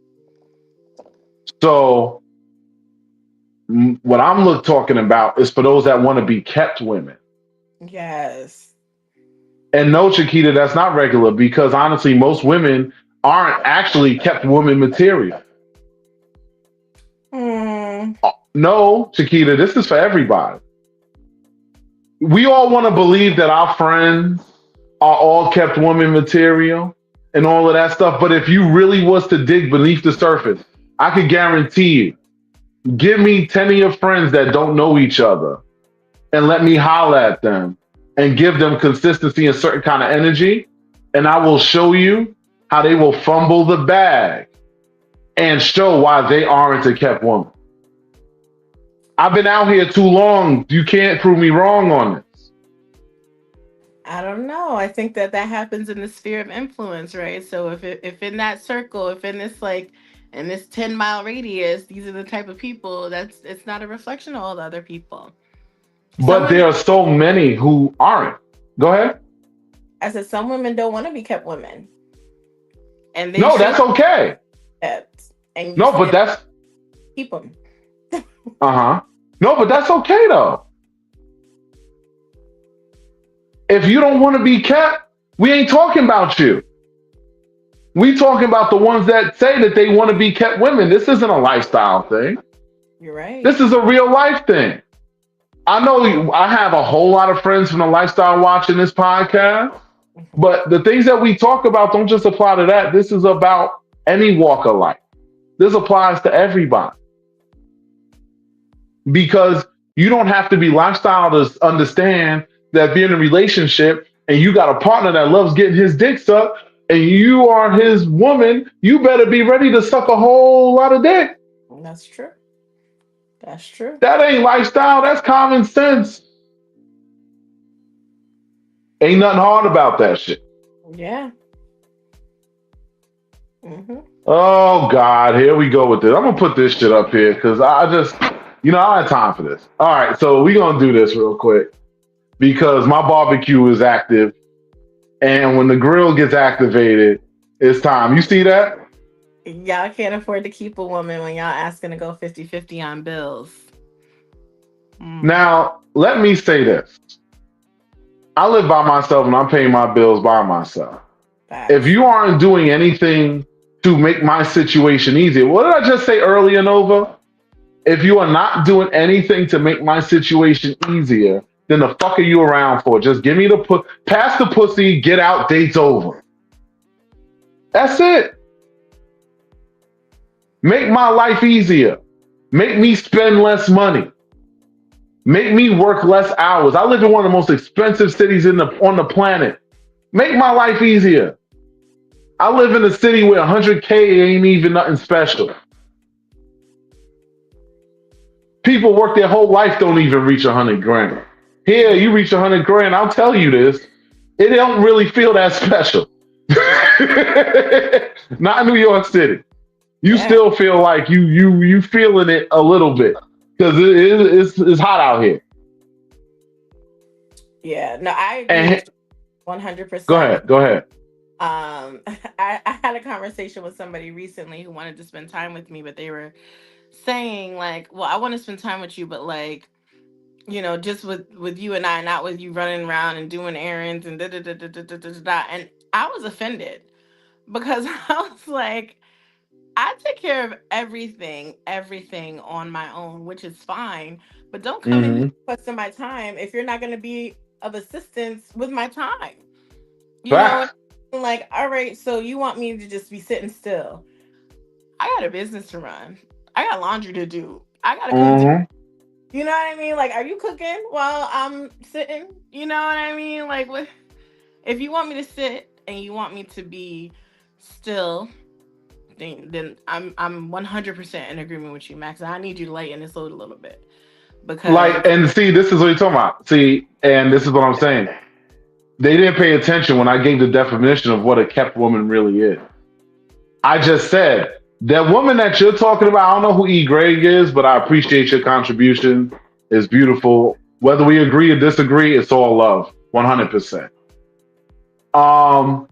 So what I'm talking about is for those that want to be kept women. Yes. And no, Chiquita, that's not regular because honestly, most women aren't actually kept woman material. Mm. No, Chiquita, this is for everybody. We all want to believe that our friends are all kept woman material and all of that stuff. But if you really was to dig beneath the surface, I could guarantee you, give me 10 of your friends that don't know each other and let me holler at them and give them consistency and certain kind of energy. And I will show you how they will fumble the bag and show why they aren't a kept woman. I've been out here too long. You can't prove me wrong on this. I don't know. I think that happens in the sphere of influence, right? So if in that circle, if in this like in this 10-mile radius, these are the type of people it's not a reflection of all the other people. But there are so many who aren't. Go ahead. I said some women don't want to be kept women. And they no, that's okay. Kept, and no, but that's keep them. Uh-huh. No, but that's okay though. If you don't want to be kept, we ain't talking about you. We talking about the ones that say that they want to be kept women. This isn't a lifestyle thing. You're right. This is a real life thing. I know I have a whole lot of friends from the lifestyle watching this podcast, but the things that we talk about don't just apply to that. This is about any walk of life. This applies to everybody. Because you don't have to be lifestyle to understand that being in a relationship and you got a partner that loves getting his dick sucked, and you are his woman, you better be ready to suck a whole lot of dick. That's true. That's true. That ain't lifestyle. That's common sense. Ain't nothing hard about that shit. Yeah. Hmm. Oh God, here we go with this. I'm gonna put this shit up here because I just, I don't have time for this. All right, so we gonna do this real quick because my barbecue is active, and when the grill gets activated, it's time. You see that? Y'all can't afford to keep a woman when y'all asking to go 50-50 on bills. Mm, Now, let me say this: I live by myself and I'm paying my bills by myself. If facts. you aren't doing anything to make my situation easier, what did I just say earlier, Nova? If you are not doing anything to make my situation easier, then the fuck are you around for? Just give me the pass the pussy, get out, date's over. That's it. Make my life easier. Make me spend less money. Make me work less hours. I live in one of the most expensive cities on the planet. Make my life easier. I live in a city where 100K ain't even nothing special. People work their whole life, don't even reach 100 grand. Here, you reach 100 grand, I'll tell you this, it don't really feel that special. Not in New York City. You Yeah. still feel like you feeling it a little bit because it's hot out here. Yeah. No, I agree with And you 100%. go ahead. I had a conversation with somebody recently who wanted to spend time with me, but they were saying like, well, I want to spend time with you, but like, just with you and I, not with you running around and doing errands and da da da da da da da da. And I was offended because I was like, I take care of everything on my own, which is fine. But don't come in here Hmm. requesting my time if you're not going to be of assistance with my time. You know, and Facts. I'm like, all right, so you want me to just be sitting still? I got a business to run. I got laundry to do. I got to cook dinner. Hmm. You know what I mean? Like, are you cooking while I'm sitting? You know what I mean? Like, what if you want me to sit and you want me to be still? Then I'm 100% in agreement with you, Max. I need you to lighten this load a little bit because Like, and see, this is what you're talking about. See, and this is what I'm saying. They didn't pay attention when I gave the definition of what a kept woman really is. I just said that woman that you're talking about. I don't know who E. Greg is, but I appreciate your contribution. It's beautiful. Whether we agree or disagree, it's all love, 100%. Um,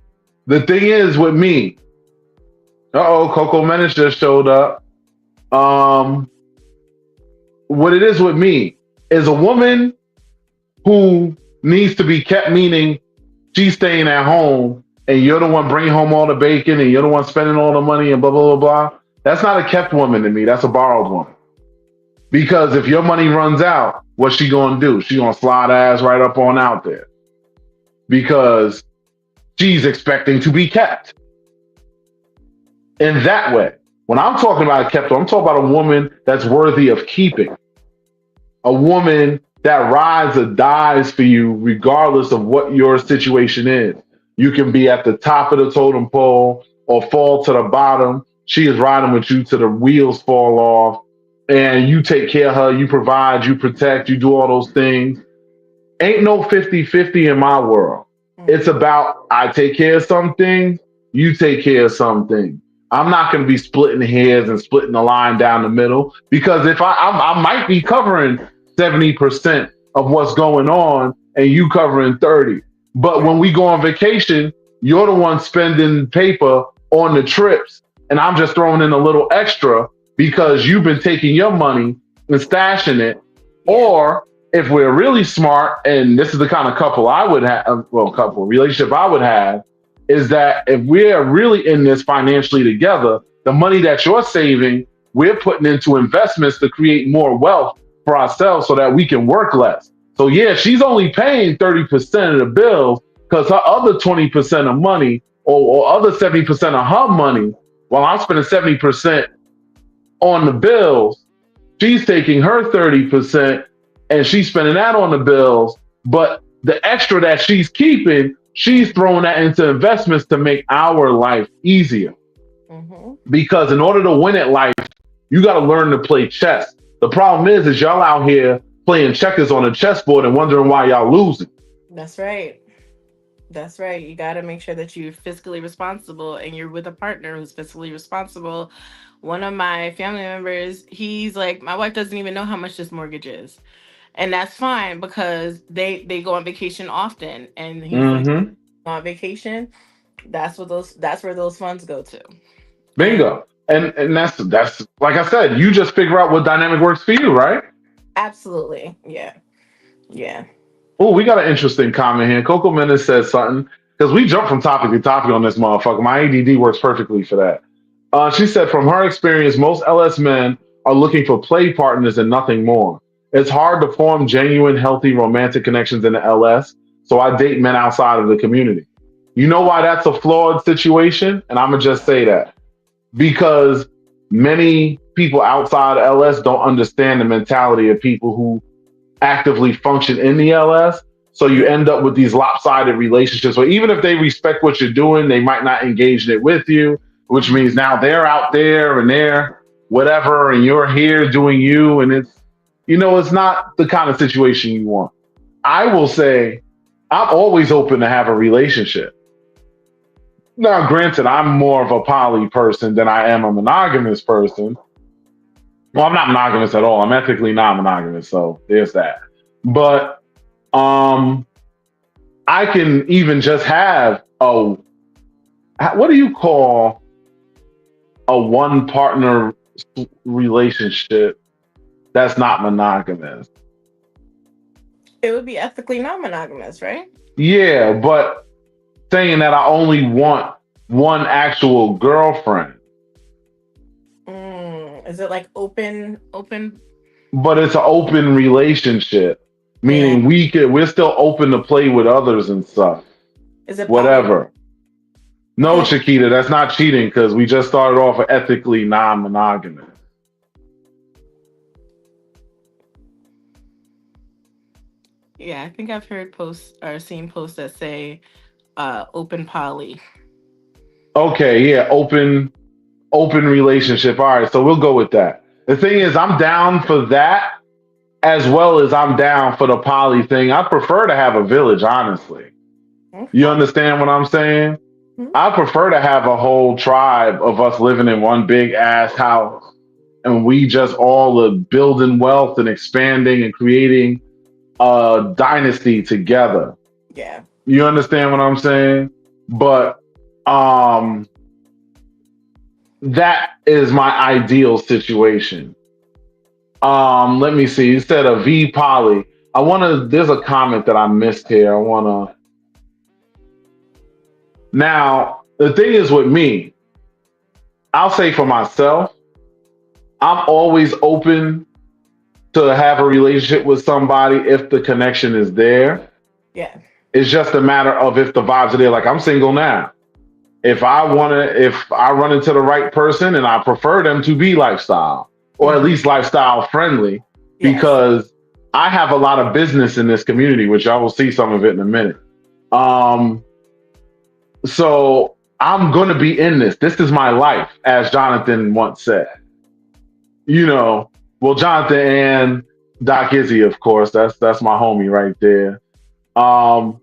the thing is with me. Coco Menace just showed up. Um, what it is with me is a woman who needs to be kept, meaning she's staying at home and you're the one bringing home all the bacon and you're the one spending all the money and blah, blah, blah, blah. That's not a kept woman to me. That's a borrowed woman. Because if your money runs out, what's she going to do? She's going to slide ass right up on out there because she's expecting to be kept in that way. When I'm talking about kept, I'm talking about a woman that's worthy of keeping, a woman that rides or dies for you regardless of what your situation is. You can be at the top of the totem pole or fall to the bottom. She is riding with you till the wheels fall off. And you take care of her, you provide, you protect, you do all those things. Ain't no 50-50 in my world. It's Mhm. about I take care of some things, you take care of some things. I'm not going to be splitting hairs and splitting the line down the middle because if I might be covering 70% of what's going on and you covering 30. But Right. when we go on vacation, you're the one spending paper on the trips and I'm just throwing in a little extra because you've been taking your money and stashing it. Yeah. Or if we're really smart, and this is the kind of couple I would have, well, couple relationship I would have, is that if we're really in this financially together, the money that you're saving, we're putting into investments to create more wealth for ourselves so that we can work less. So yeah, she's only paying 30% of the bills because her other 20% of money or other 70% of her money, while I'm spending 70% on the bills, she's taking her 30% and she's spending that on the bills. But the extra that she's keeping, She's throwing that into investments to make our life easier. Mm-hmm. Because in order to win at life, you got to learn to play chess. The problem is y'all out here playing checkers on a chessboard and wondering why y'all losing. That's right. That's right. You got to make sure that you're fiscally responsible and you're with a partner who's fiscally responsible. One of my family members, he's like, my wife doesn't even know how much this mortgage is. And that's fine because they go on vacation often. And he's like, Mm-hmm. on vacation, that's where those funds go to. And Bingo. And that's like I said, you just figure out what dynamic works for you, right? absolutely. Yeah. Yeah. Oh, we got an interesting comment here. Coco Menace says something because we jump from topic to topic on this motherfucker. My ADD works perfectly for that. She said, from her experience, most LS men are looking for play partners and nothing more. It's hard to form genuine, healthy, romantic connections in the LS, so I date men outside of the community. You know why that's a flawed situation? And I'm going to just say that because many people outside LS don't understand the mentality of people who actively function in the LS. So you end up with these lopsided relationships where even if they respect what you're doing, they might not engage in it with you, which means now they're out there and they're whatever, and you're here doing you. And it's not the kind of situation you want. I will say, I'm always open to have a relationship. Now, granted, I'm more of a poly person than I am a monogamous person. Well, I'm not monogamous at all. I'm ethically non monogamous. So there's that. But um, I can even just have what do you call a one partner relationship that's not monogamous? It would be ethically non monogamous, right? Yeah, but saying that I only want one actual girlfriend, Is it like open? but it's an open relationship, Yeah. meaning we're still open to play with others and stuff, Is it poly? whatever. No, Chiquita, that's not cheating because we just started off with ethically non-monogamous. Yeah, I think I've heard posts or seen posts that say open poly. Okay, yeah, open relationship. All right, so we'll go with that. The thing is, I'm down for that as well as I'm down for the poly thing. I prefer to have a village, honestly. You Okay. understand what I'm saying? Mhm. I prefer to have a whole tribe of us living in one big ass house and we just all are building wealth and expanding and creating a dynasty together. Yeah. You understand what I'm saying? But um that is my ideal situation. Let me see. You said a V poly. There's a comment that I missed here. Now, the thing is with me, I'll say for myself, I'm always open to have a relationship with somebody if the connection is there. Yeah. It's just a matter of if the vibes are there. Like I'm single now. If I run into the right person and I prefer them to be lifestyle or at Hmm. least lifestyle friendly, Yes. because I have a lot of business in this community, which I will see some of it in a minute. Um, so I'm going to be in this. This is my life, as Jonathan once said. You know, well, Jonathan and Doc Izzy, of course, that's my homie right there. Um,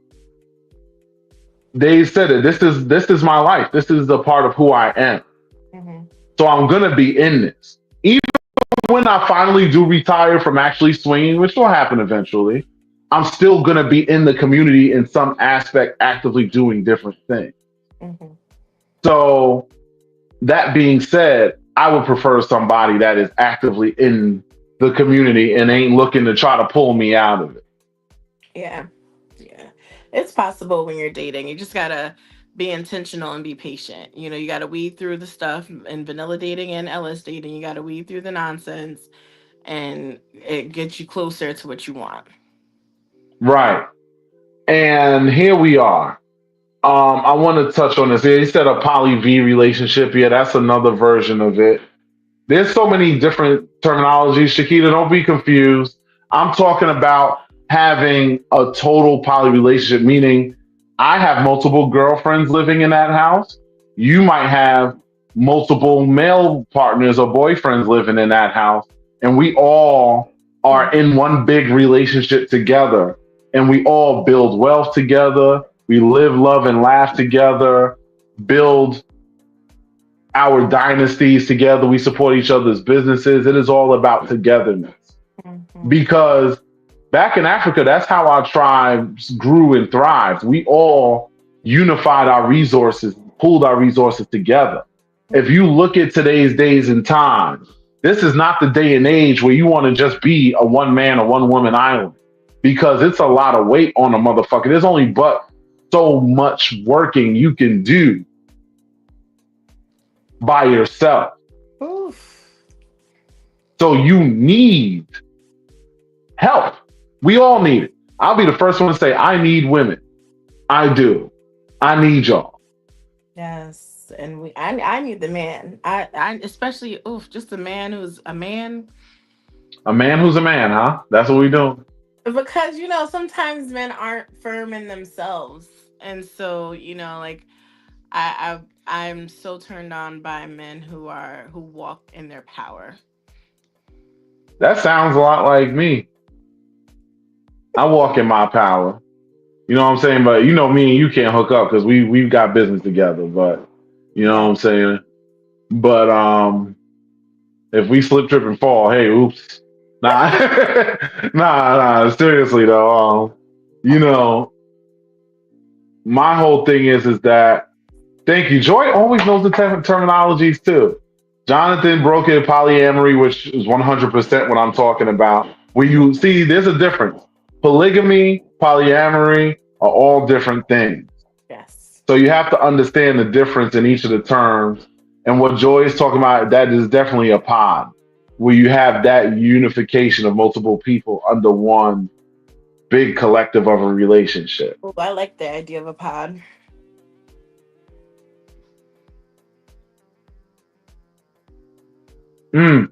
they said it. This is my life. This is a part of who I am. Hmm. So I'm gonna be in this. Even when I finally do retire from actually swinging, which will happen eventually, I'm still gonna be in the community in some aspect, actively doing different things. Hmm. So that being said, I would prefer somebody that is actively in the community and ain't looking to try to pull me out of it. Yeah. Yeah. It's possible when you're dating. You just gotta be intentional and be patient. You gotta weed through the stuff in vanilla dating and LS dating. You gotta weed through the nonsense and it gets you closer to what you want. Right. And here we are. I want to touch on this. He said a poly V relationship. Yeah, that's another version of it. There's so many different terminologies. Shakita, don't be confused. I'm talking about having a total poly relationship, meaning I have multiple girlfriends living in that house. You might have multiple male partners or boyfriends living in that house. And we all are in one big relationship together. And we all build wealth together. We live, love, and laugh together, build our dynasties together. We support each other's businesses. It is all about togetherness. Mhm. Because back in Africa, that's how our tribes grew and thrived. We all unified our resources, pooled our resources together. If you look at today's days and times, this is not the day and age where you want to just be a one man or one woman island because it's a lot of weight on a motherfucker. There's only but so much working you can do by yourself. Oof. So you need help. We all need it. I'll be the first one to say, I need women. I do. I need y'all. Yes, and I need the man. I especially just a man who's a man. A man who's a man, huh? That's what we do. Because sometimes men aren't firm in themselves, and so like I'm so turned on by men who walk in their power. That sounds a lot like me. I walk in my power. You know what I'm saying? But you know me and you can't hook up because we've got business together. But you know what Yeah. I'm saying? But if we slip, trip, and fall, hey, oops. Nah, nah. Seriously though, you know, my whole thing is that thank you. Joy always knows the terminologies too. Jonathan broke it polyamory, which is 100% what I'm talking about. Where you see, there's a difference. Polygamy, polyamory are all different things. Yes. So you have to understand the difference in each of the terms. And what Joy is talking about, that is definitely a pod, where you have that unification of multiple people under one big collective of a relationship. Oh, I like the idea of a pod. Mm,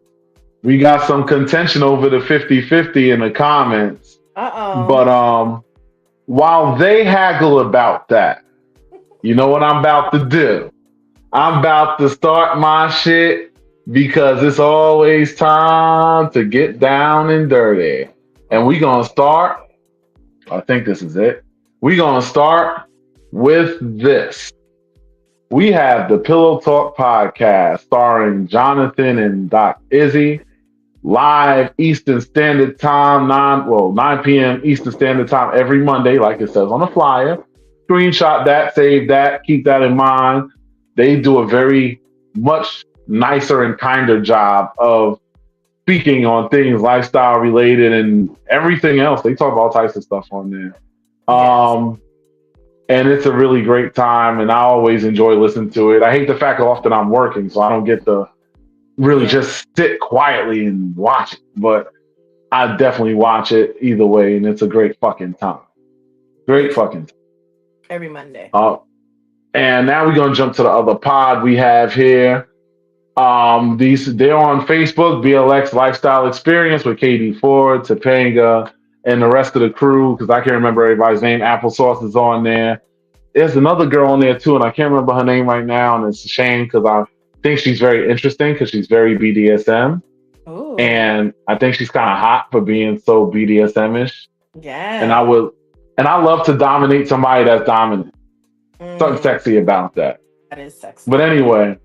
we got some contention over the 50-50 in the comments. Uh-oh. But while they haggle about that, you know what I'm about to do? I'm about to start my shit because it's always time to get down and dirty. And Oh. we gonna start, I think this is it. We gonna start with this. We have the Pillow Talk podcast starring Jonathan and Doc Izzy, live Eastern Standard Time, 9 p.m. Eastern Standard Time every Monday, like it says on the flyer. Screenshot that, save that, keep that in mind. They do a very much nicer and kinder job of speaking on things lifestyle related and everything else. They talk about all types of stuff on there. Yes. Um, and it's a really great time, and I always enjoy listening to it. I hate the fact that often I'm working, so I don't get to really Yeah. just sit quietly and watch it. But I definitely watch it either way, and it's a great fucking time. Me Great too. fucking time. Every Monday. And now we're gonna jump to the other pod we have here. These they're on Facebook, BLX Lifestyle Experience with Pt.4, Topanga, and the rest of the crew, because I can't remember everybody's name. Applesauce is on there. There's another girl on there too, and I can't remember her name right now, and it's a shame because I think she's very interesting because she's very BDSM. Ooh. And I think she's kind of hot for being so BDSM-ish. And I Yeah. would, and I love to dominate somebody that's dominant. Something Mm, sexy about that. that is But sexy. anyway,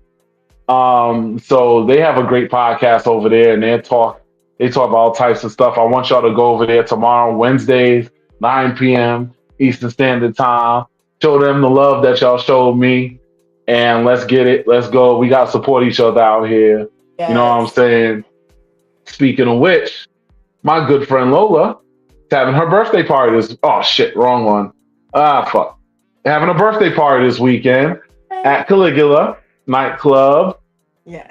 so they have a great podcast over there, and they talk about all types of stuff. I want y'all to go over there tomorrow, Wednesdays, 9 p.m. Eastern Standard Time. Show them the love that y'all showed me, and let's get it. Let's go. We got to support each other out here. You know what I'm Yes. saying? Speaking of which, my good friend Lola is having her birthday party this. Oh shit, wrong one. Ah fuck. Having a birthday party this weekend at Caligula nightclub. Yes.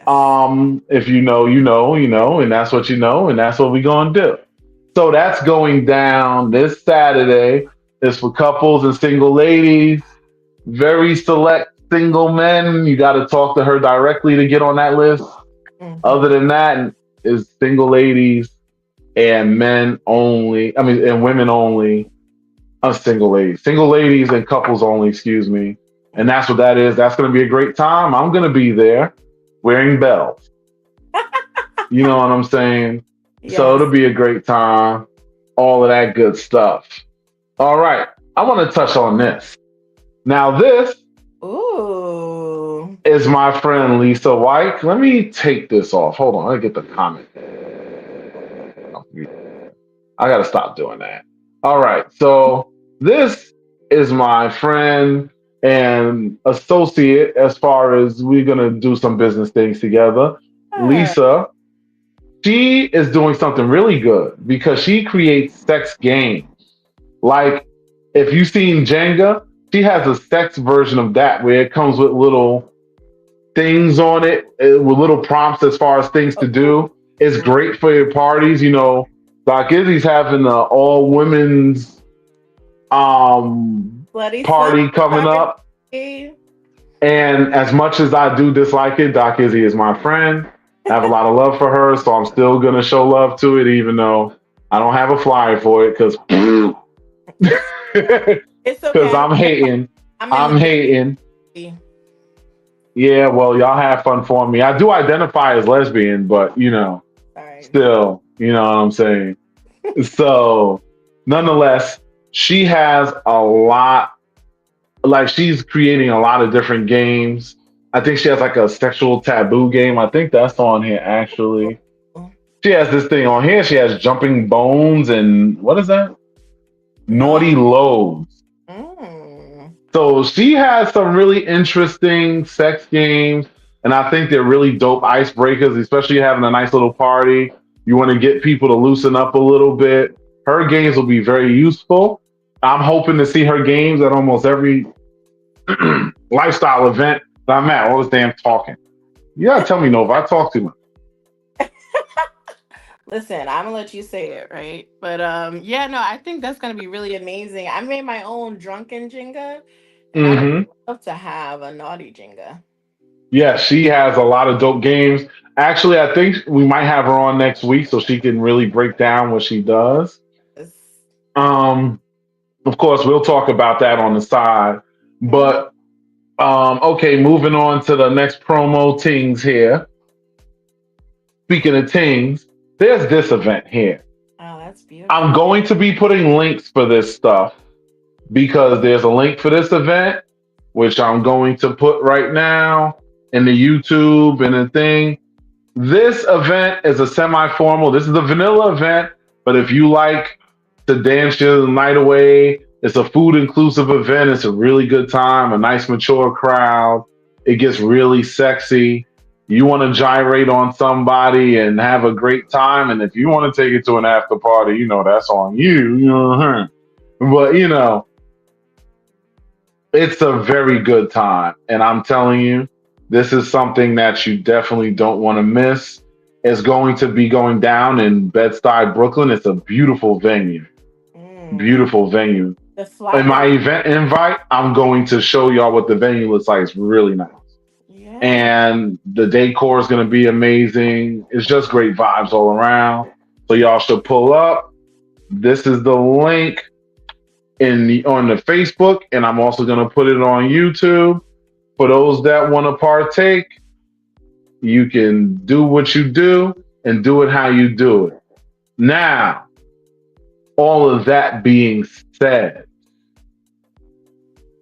If you know, you know, and that's what you know, and that's what we're gonna do. So that's going down this Saturday. It's for couples and single ladies. Very select single men. You got to talk to her directly to get on that list. Other Hmm. than that, is single ladies and men only. I mean, and women only. Single ladies and couples only, excuse me. And that's what that is. That's going to be a great time. I'm going to be there wearing bells. You know what I'm saying? So Yes. it'll be a great time. All of that good stuff. All right. I want to touch on this. Now, this Ooh. is my friend Lisa White. Let me take this off. Hold on. Let me get the comment. I got to stop doing that. All right. So this is my friend and associate as far as we're going to do some business things together. Ah, Lisa, she is doing something really good because she creates sex games. Like if you've seen Jenga, she has a sex version of that where it comes with little things on it with little prompts as far as things to do. It's ooh. great for your parties. You know, Doc Izzy's having an all women's um Bloody party coming Sunday. up. And as much as I do dislike it, Doc Izzy is my friend. I have a lot of love for her, so I'm still gonna show love to it, even though I don't have a flyer for it, because It's okay. because I'm hating. I'm in I'm the hating. movie. Yeah, well, y'all have fun for me. I do identify as lesbian, but Sorry. still, you know what I'm saying. So, nonetheless, she has a lot. Like she's creating a lot of different games. I think she has like a sexual taboo game. I think that's on here actually. She has this thing on here. She has jumping bones and what is that? No. Naughty loads. Mm. So she has some really interesting sex games, and I think they're really dope icebreakers, especially having a nice little party. You want to get people to loosen up a little bit. Her games will be very useful. I'm hoping to see her games at almost every lifestyle event that I'm at. All this damn talking. You gotta tell me no if I talk too much. Listen, I'm gonna let you say it, right? But yeah, no, I think that's gonna be really amazing. I made my own drunken Jenga, and I would Hmm. love to have a naughty Jenga. Yeah, she has a lot of dope games. Actually, I think we might have her on next week so she can really break down what she does. It's- Um, of course, we'll talk about that on the side. Mhm. But okay, moving on to the next promo tings here. Speaking of tings, there's this event here. Oh, that's I'm beautiful. going to be putting links for this stuff because there's a link for this event, which I'm going to put right now in the YouTube and the thing. This event is a semi-formal. This is a vanilla event, but if you like to dance your night away, it's a food inclusive event. It's a really good time, a nice mature crowd. It gets really sexy. You want to gyrate on somebody and have a great time, and if you want to take it to an after party, that's on you. But it's a very good time. And I'm telling you, this is something that you definitely don't want to miss. It's going to be going down in Bed-Stuy, Brooklyn. It's a beautiful venue. Mm. Beautiful venue. The In my flyer. event invite, I'm going to show y'all what the venue looks like. It's really nice. Yeah. And the decor is going to be amazing. It's just great vibes all around. So y'all should pull up. This is the link on the Facebook, and I'm also going to put it on YouTube. For those that want to partake, you can do what you do and do it how you do it. Now, all of that being said,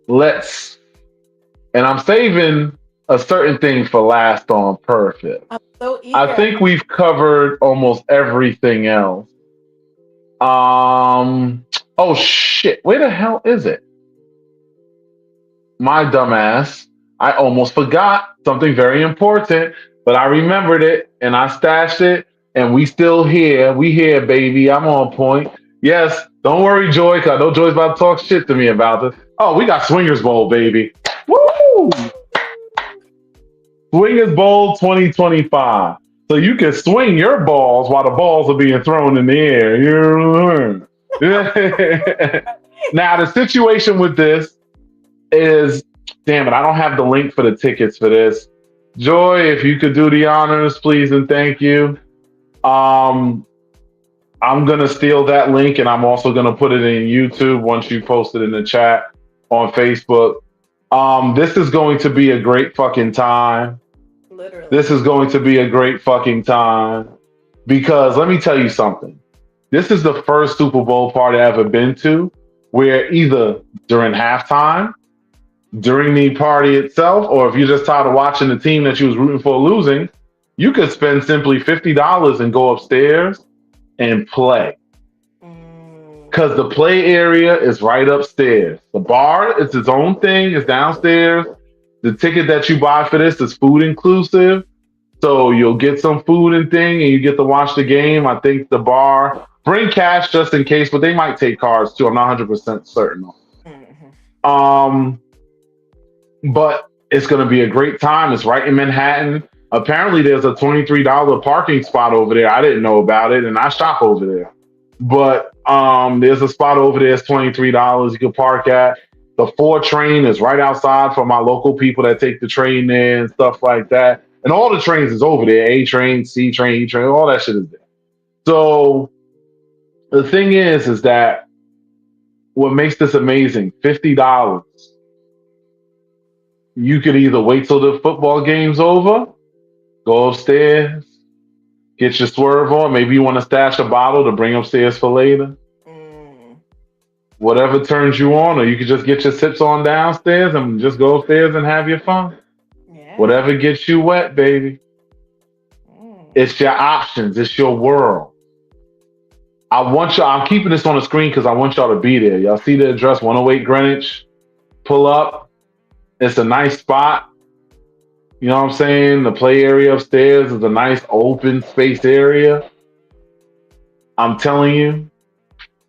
let's, and I'm saving a certain thing for last on Perfect. I'm so I eager. think we've covered almost everything else. Oh shit, where the hell is it? My dumbass. I almost forgot something very important, but I remembered it and I stashed it, and we still here. We here, baby. I'm on point. Yes, don't worry, Joy, because I know Joy's about to talk shit to me about this. Oh, we got Swingers Bowl, baby. Woo! Swingers Bowl 2025. So you can swing your balls while the balls are being thrown in the air. You know? Now, the situation with this is, damn it, I don't have the link for the tickets for this. Joy, if you could do the honors, please and thank you. Um, I'm gonna steal that link and I'm also gonna put it in YouTube once you post it in the chat on Facebook. This is going to be a great fucking time. This Literally. is going to be a great fucking time because let me tell you something. This is the first Super Bowl party I've ever been to where either during halftime, during the party itself, or if you're just tired of watching the team that you was rooting for losing, you could spend simply $50 and go upstairs and play. Mm. Because the play area is right upstairs. The bar is its own thing, it's downstairs. The ticket that you buy for this is food inclusive. So you'll get some food and thing and you get to watch the game. I think the bar bring cash just in case, but they might take cards too. I'm not 100% certain. Mhm. Um, but it's going to be a great time. It's right in Manhattan. Apparently, there's a $23 parking spot over there. I didn't know about it, and I shop over there. But there's a spot over there. It's $23. You can park at. The 4 train is right outside for my local people that take the train there and stuff like that. And all the trains is over there. A train, C train, E train, all that shit is there. So the thing is that what makes this amazing, $50. You could either wait till the football game's over, go upstairs, get your swerve on. Maybe you want to stash a bottle to bring upstairs for later. Mm. Whatever turns you on, or you could just get your sips on downstairs and just go upstairs and have your fun. Yeah. Whatever gets you wet, baby. Mm. It's your options. It's your world. I want y'all. I'm keeping this on the screen because I want y'all to be there. Y'all see the address 108 Greenwich. Pull up. It's a nice spot. You know what I'm saying? The play area upstairs is a nice open space area. I'm telling you,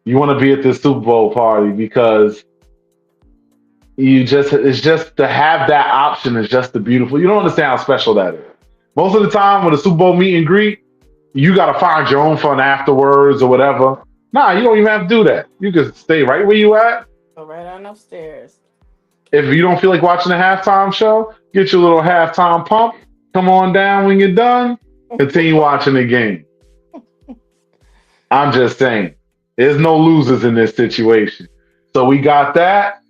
you want to be at this Super Bowl party because it's just to have that option is just the beautiful. You don't understand how special that is. Most of the time with a Super Bowl meet and greet, you got to find your own fun afterwards or whatever. Nah, you don't even have to do that. You can stay right where you at. Go right on upstairs. If you don't feel like watching a halftime show, get your little halftime pump. Come on down when you're done. Continue watching the game. I'm just saying, there's no losers in this situation. So we got that.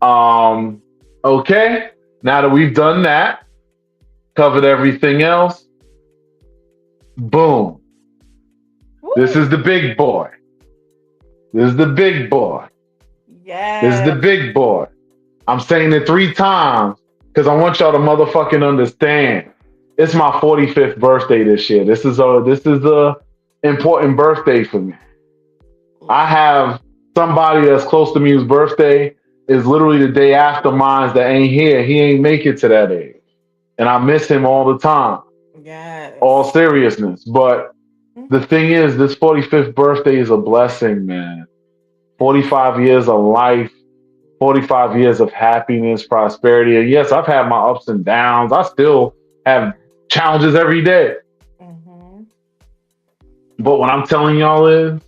Um, okay. Now that we've done that, covered everything else, boom. This is Woo. the big boy. This is the big boy. This is the Yeah. big boy. I'm saying it 3 times because I want y'all to motherfucking understand. It's my 45th birthday this year. This is a important birthday for me. I have somebody that's close to me whose birthday is literally the day after mine that ain't here. He ain't make it to that age. And I miss him all the time. All Yes. seriousness. But the thing is, this 45th birthday is a blessing, man. Yes. 45 years of life, 45 years of happiness, prosperity. And yes, I've had my ups and downs. I still have challenges every day. Mm-hmm. But what I'm telling y'all is,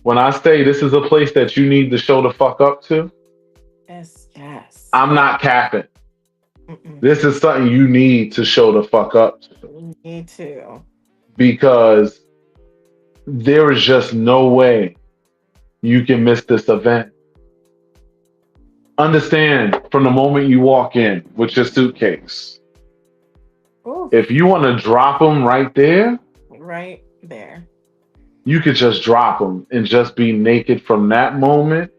when I say this is a place that you need to show the fuck up to, Yes. Yes. I'm not capping. Mm-mm. This is something you need to show the fuck up to Me too. because there is just no way you can miss this event. Understand from the moment you walk in with your suitcase, Ooh. if you want to drop them right there, Right there. you could just drop them and just be naked from that moment.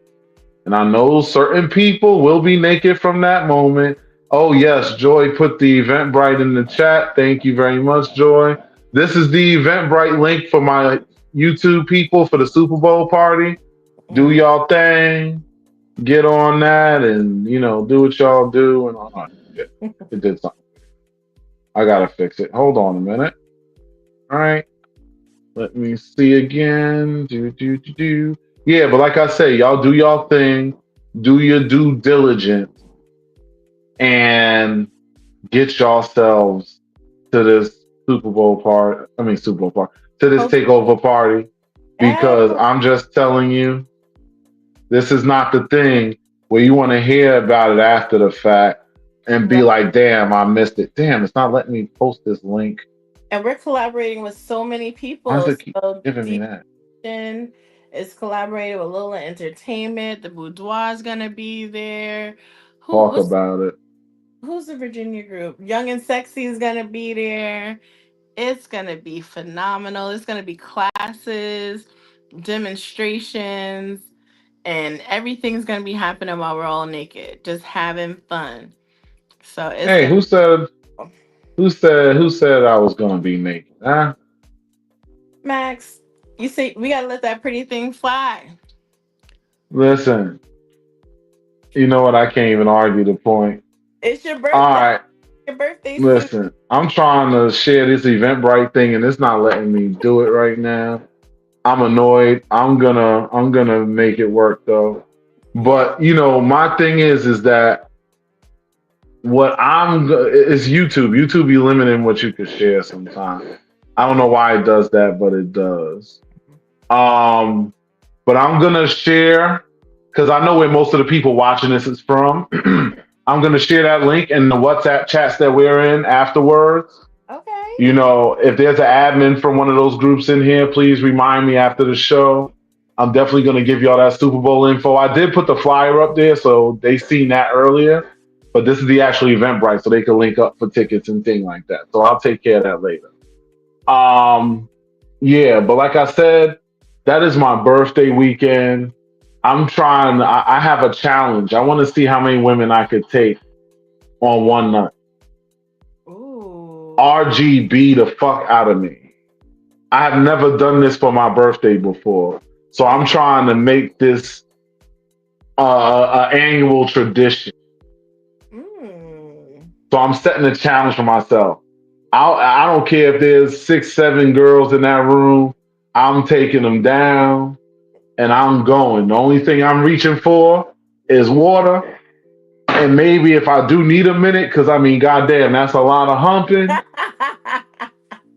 And I know certain people will be naked from that moment. Oh, yes, Joy put the Eventbrite in the chat. Thank you very much, Joy. This is the Eventbrite link for my YouTube people for the Super Bowl party. Do Mm. y'all thing. Get on that and, do what y'all do. And all right, it did something. I got to fix it. Hold on a minute. All right. Let me see again. Do. Yeah, but like I say, y'all do y'all thing. Do your due diligence and get yourselves to this Super Bowl party. I mean, Super Bowl party. To this Hope. takeover party. Because Yeah. I'm just telling you, this is not the thing where you want to hear about it after the fact and be Right. like, damn, I missed it. Damn, it's not letting me post this link. And we're collaborating with so many Why does people. it keep So giving me the that? is collaborating with Lola Entertainment. The Boudoir is gonna be there. Who Talk what's about it. who's the Virginia group? Young and Sexy is gonna be there. It's gonna be phenomenal. It's gonna be classes, demonstrations, and everything's gonna be happening while we're all naked, just having fun. So it's Hey, gonna who be said cool. who said I was gonna be naked? Huh? Max. You see, we gotta let that pretty thing fly. Listen, you know what? I can't even argue the point. It's your All birthday. right, Your birthday soon. listen. I'm trying to share this Eventbrite thing, and it's not letting me do it right now. I'm annoyed. I'm gonna make it work though. Yeah. But my thing is that is YouTube. YouTube be limiting what you can share sometimes. I don't know Yeah. why it does that, but it does. Um, but I'm gonna share because I know where most of the people watching this is from. I'm gonna share that link in the WhatsApp chats that we're in afterwards. Okay. If there's an admin from one of those groups in here, please remind me after the show. I'm definitely gonna give y'all that Super Bowl info. I did put the flyer up there, so they seen that earlier. But this is the actual Eventbrite, so they can link up for tickets and things like that. So I'll take care of that later. Um, yeah, but like I said, that is my birthday weekend. I'm trying. I have a challenge. I want to see how many women I could take on one night. Ooh. RGB the fuck out of me. I have never done this for my birthday before, so I'm trying to make this an annual tradition. Mm. So I'm setting a challenge for myself. I don't care if there's 6, 7 girls in that room. I'm taking them down and I'm going. The only thing I'm reaching for is water. And maybe if I do need a minute, because I mean, goddamn, that's a lot of humping.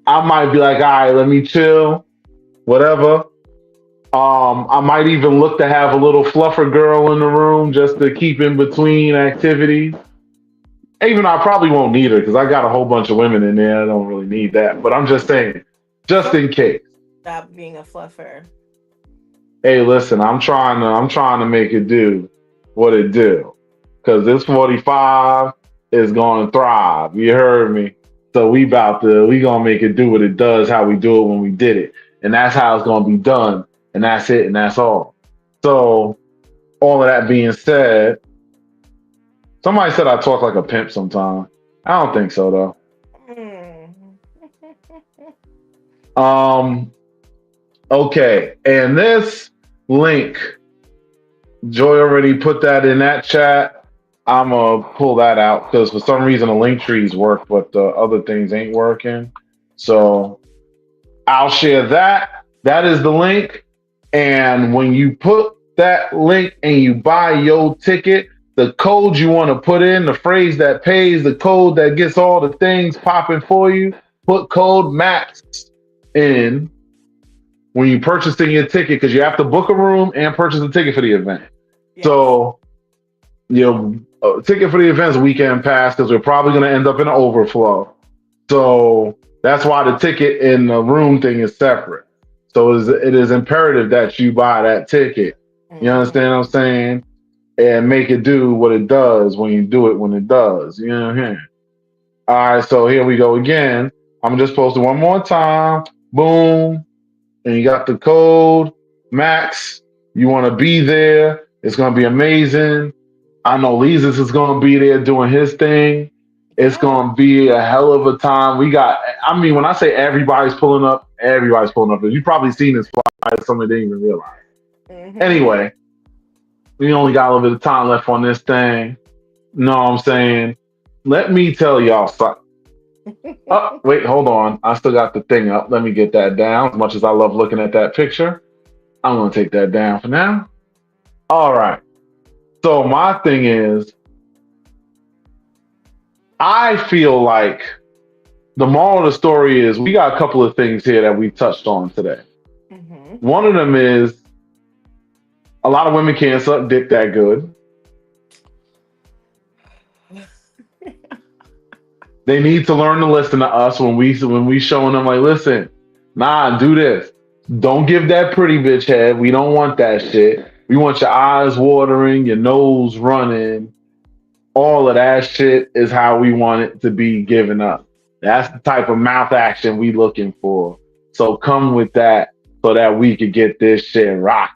I might be like, all right, let me chill, whatever. I might even look to have a little fluffer girl in the room just to keep in between activities. Even though I probably won't need her because I got a whole bunch of women in there. I don't really need that. But I'm just saying, just So in case. stop being a fluffer. Hey, listen, I'm trying to make it do what it do. Cause this 45 is gonna thrive. You heard me. So we gonna make it do what it does, how we do it when we did it. And that's how it's gonna be done. And that's it, and that's all. So all of that being said, somebody said I talk like a pimp sometimes. I don't think so though. Mm. Um, okay. And this link, Joy already put that in that chat. I'm gonna pull that out because for some reason the link trees work, but the other things ain't working. So I'll share that. That is the link. And when you put that link and you buy your ticket, the code you want to put in, the phrase that pays, the code that gets all the things popping for you, put code MAX in when you purchasing your ticket because you have to book a room and purchase a ticket for the event. Yes. So ticket for the event's weekend pass because we're probably going to end up in an overflow. So that's why the ticket and the room thing is separate. So it is imperative that you buy that ticket. You Hmm. understand what I'm saying? And make it do what it does when you do it when it does. You know what I mean? All right, so here we go again. I'm just post it one more time. Boom. And you got the code Max. You want to be there. It's going to be amazing. I know Leezus is going to be there doing his thing. It's Yeah. going to be a hell of a time. I mean, when I say everybody's pulling up, everybody's pulling up. You've probably seen this flyer, something they didn't even realize. Hmm. Anyway, we only got a little bit of time left on this thing. You know what I'm saying? Let me tell y'all something. Oh, wait, hold on. I still got the thing up. Let me get that down. As much as I love looking at that picture, I'm going to take that down for now. All right. So, my thing is, I feel like the moral of the story is we got a couple of things here that we touched on today. Hmm. One of them is a lot of women can't suck dick that good. They need to learn to listen to us when we showing them like, listen, nah, do this. Don't give that pretty bitch head. We don't want that shit. We want your eyes watering, your nose running. All of that shit is how we want it to be given up. That's the type of mouth action we looking for. So come with that so that we could get this shit rock.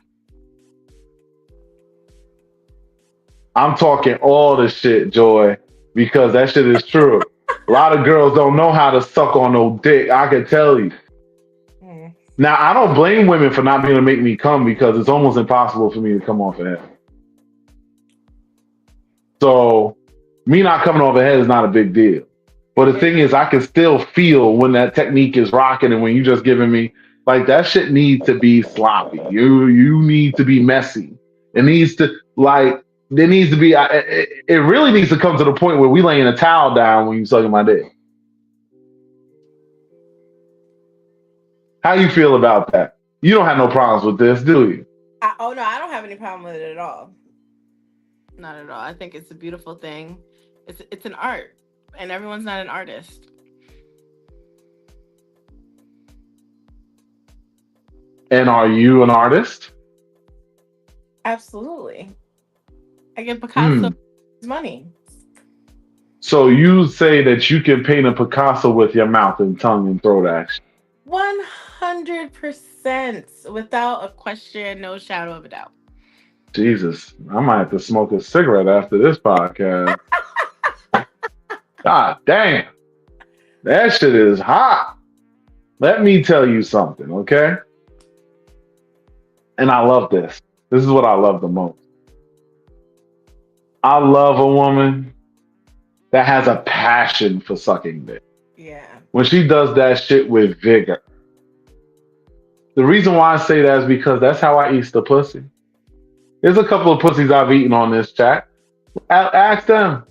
I'm talking all the shit, Joy, because that shit is true. A lot of girls don't know how to suck on no dick. I can tell you. Mm. Now, I don't blame women for not being able to make me come because it's almost impossible for me to come off a head. So, me not coming off a head is not a big deal. But the thing is, I can still feel when that technique is rocking and when you just giving me like that shit needs to be sloppy. You need to be messy. It needs to like there needs to be. It really needs to come to the point where we laying a towel down when you sucking my dick. How you feel about that? You don't have no problems with this, do you? Oh no, I don't have any problem with it at all. Not at all. I think it's a beautiful thing. It's an art, and everyone's not an artist. And are you an artist? Absolutely. I give Picasso Mm. his money. So you say that you can paint a Picasso with your mouth and tongue and throat action. 100% without a question, no shadow of a doubt. Jesus, I might have to smoke a cigarette after this podcast. God damn, that shit is hot. Let me tell you something, okay? And I love this. This is what I love the most. I love a woman that has a passion for sucking dick. Yeah. When she does that shit with vigor. The reason why I say that is because that's how I eat the pussy. There's a couple of pussies I've eaten on this chat. Ask them.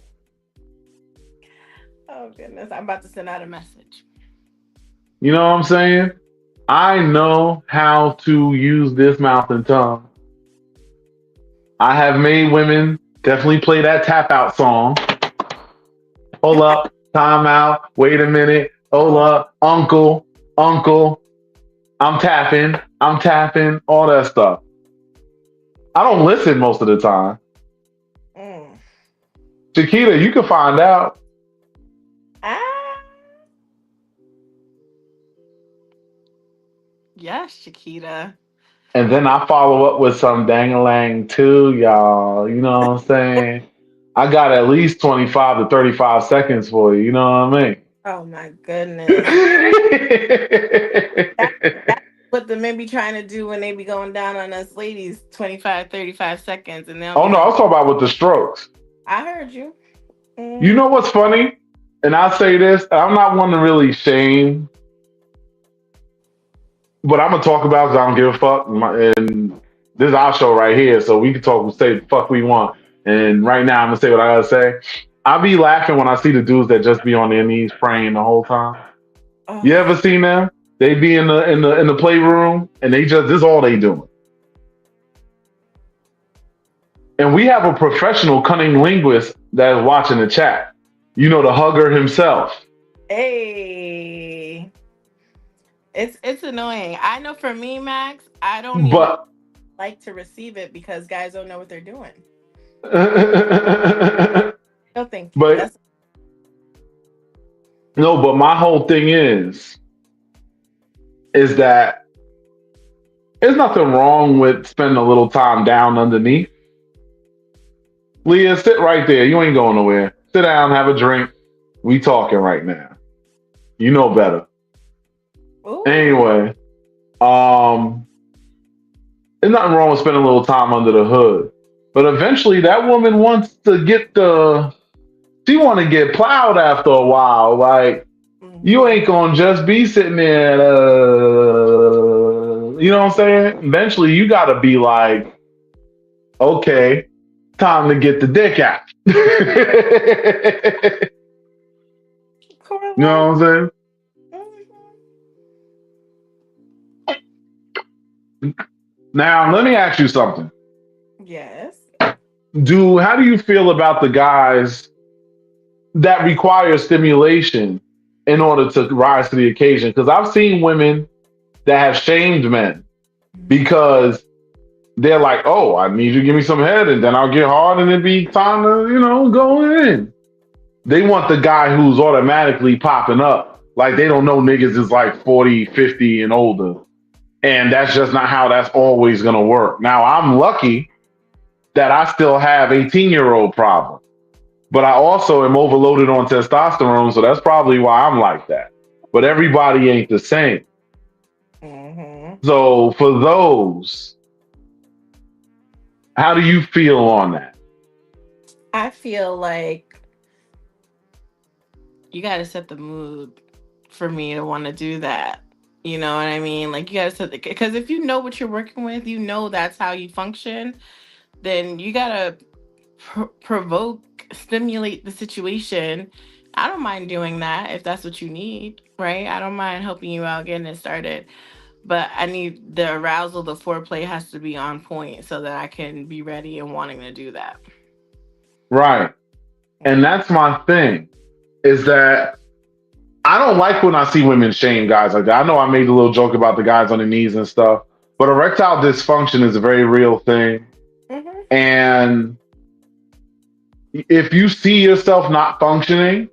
Oh goodness, I'm about to send out a message. You know what I'm saying? I know how to use this mouth and tongue. I have made women definitely play that tap out song. Hold up, time out, wait a minute, hold Oh. up, uncle, I'm tapping, all that stuff. I don't listen most of the time. Mm. Chiquita, you can find out. Ah. Yes, Chiquita. And then I follow up with some dang-a-lang too, y'all. You know what I'm saying? I got at least 25 to 35 seconds for you. You know what I Oh my goodness. That, mean? that's what the men be trying to do when they be going down on us ladies 25, 35 seconds and they'll Oh be no, I like, was talking about with the strokes. I heard you. You Mm. know what's funny? And I say this, I'm not one to really shame, but I'm gonna talk about because I don't give a fuck. And this is our show right here, so we can talk and say the fuck we want. And right now, I'm gonna say what I gotta say. I be laughing when I see the dudes that just be on their knees praying the whole time. You Oh, ever seen them? They be in the playroom and they just this is all they doing. And we have a professional cunning linguist that is watching the chat. You know, the hugger himself. hey. It's annoying. I know for me, Max, I don't even But like to receive it because guys don't know what they're doing. but No, thank you. That's no, but my whole thing is that there's nothing wrong with spending a little time down underneath. Leah, sit right there. You ain't going nowhere. Sit down, have a drink. We talking right now. You know better. ooh. Anyway, um, there's nothing wrong with spending a little time under the hood. But eventually that woman wants to get she want to get plowed after a while. Like, you Mm-hmm. ain't gonna just be sitting there, you know what I'm saying? Eventually you gotta be like, okay, time to get the dick out. You know Correlate. what I'm Mhm. saying? Now let me ask you something. Yes. How do you feel about the guys that requires stimulation in order to rise to the occasion. Because I've seen women that have shamed men because they're like, "Oh, I need you to give me some head, and then I'll get hard, and it'd be time to, go in." They want the guy who's automatically popping up, like they don't know niggas is like 40, 50, and older, and that's just not how that's always gonna work. Now, I'm lucky that I still have 18-year-old problem, but I also am overloaded on testosterone, so that's probably why I'm like that. But everybody ain't the same. Mm-hmm. So for those, how do you feel on that? I feel like you got to set the mood for me to want to do that. You know what I mean? Like, you got to set the, because if you know what you're working with, you know that's how you function, then you got to provoke, stimulate the situation. I don't mind doing that if that's what you need, right? I don't mind helping you out getting it started. But I need the arousal, the foreplay has to be on point so that I can be ready and wanting to do that. Right. And that's my thing is that I don't like when I see women shame guys like that. I know I made a little joke about the guys on the knees and stuff, but erectile dysfunction is a very real thing. Mm-hmm. And if you see yourself not functioning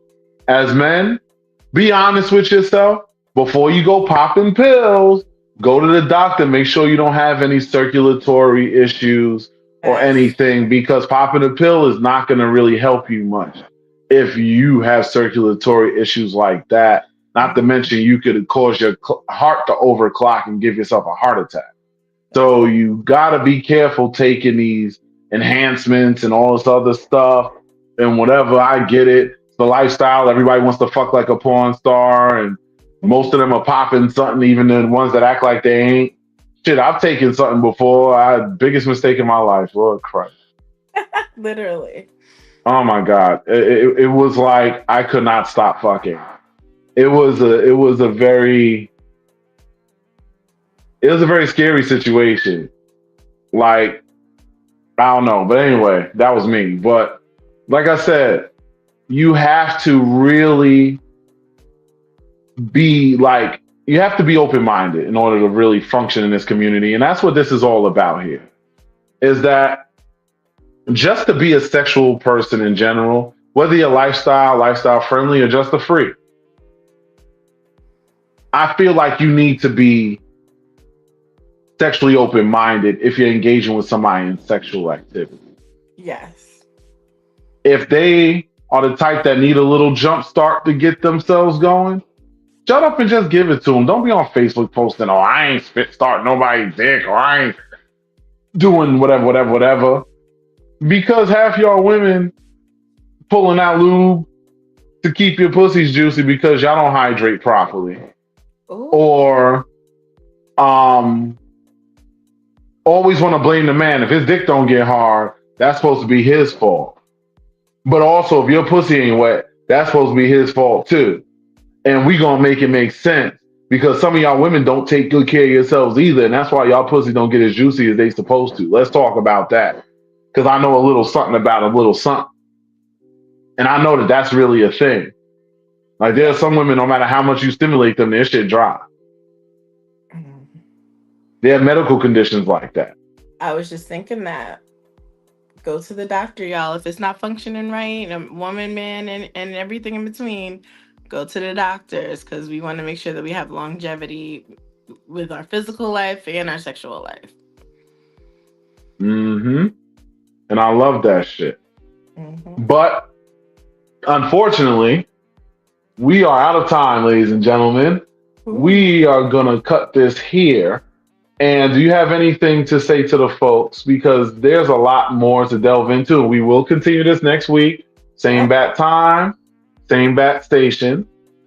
as men, be honest with yourself before you go popping pills. Go to the doctor. Make sure you don't have any circulatory issues or Yes. anything because popping a pill is not going to really help you much if you have circulatory issues like that. Not to Mm-hmm. mention, you could cause your heart to overclock and give yourself a heart attack. So Exactly. you got to be careful taking these enhancements and all this other stuff and whatever. I get it. It's the lifestyle. Everybody wants to fuck like a porn star, and most of them are popping something, even the ones that act like they ain't. Shit, I've taken something before. Biggest mistake in my life. Lord Christ. Literally. Oh my God. It was like I could not stop fucking. It was a very scary situation. Like, I don't know. But anyway, that was me. But like I said, you have to really you have to be open minded in order to really function in this community. And that's what this is all about here is that just to be a sexual person in general, whether you're lifestyle friendly, or just a freak, I feel like you need to be sexually open minded if you're engaging with somebody in sexual activity. Yes. If they are the type that need a little jump start to get themselves going, shut up and just give it to them. Don't be on Facebook posting, "Oh, I ain't spit start nobody's dick," or "I ain't doing whatever, whatever, whatever." Because half y'all women pulling out lube to keep your pussies juicy because y'all don't hydrate properly, Ooh. or um, always want to blame the man if his dick don't get hard. That's supposed to be his fault. But also, if your pussy ain't wet, that's supposed to be his fault too. And we gonna make it make sense because some of y'all women don't take good care of yourselves either, and that's why y'all pussy don't get as juicy as they supposed to. Let's talk about that because I know a little something about a little something, and I know that that's really a thing. Like there are Yeah. some women, no matter how much you stimulate them, their shit dry. Mhm. They have medical conditions like that. I was just thinking that. Go to the doctor, y'all. If it's not functioning right, woman, man, and everything in between, go to the doctors because we want to make sure that we have longevity with our physical life and our sexual life. Hmm. And I love that shit. Hmm. But unfortunately, we are out of time, ladies and gentlemen. Ooh. We are gonna cut this here. And do you have anything to say to the folks? Because there's a lot more to delve into. And we will continue this next week. Same Yep. bat time, same bat station.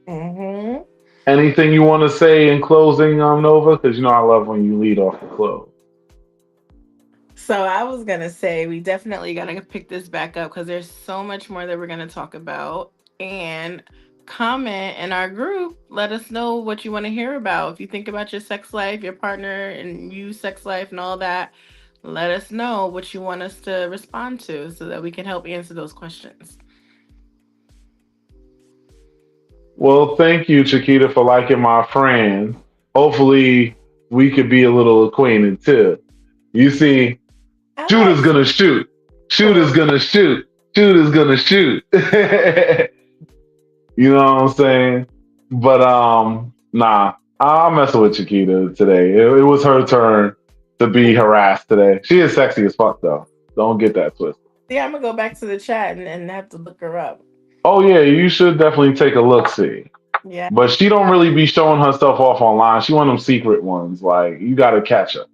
Hmm. Anything you want to say in closing, Nova? Because you know I love when you lead off the close. So I was gonna say we definitely gotta pick this back up because there's so much more that we're gonna talk about. And comment in our group. Let us know what you want to hear about. If you think about your sex life, your partner, and you sex life and all that, let us know what you want us to respond to so that we can help answer those questions. Well, thank you, Chiquita, for liking my friend. Hopefully, we could be a little acquainted too. You see, I shoot is like gonna shoot. Shoot is people. gonna shoot. Shoot is gonna shoot. You know what I'm saying? But nah, I'm messing with Chiquita today. It was her turn to be harassed today. She is sexy as fuck though. Don't get that twisted. Yeah, I'm gonna go back to the chat and have to look her up. Oh yeah, you should definitely take a look see. Yeah. But she don't really be showing herself off online. She one of them secret ones. Like you gotta catch her.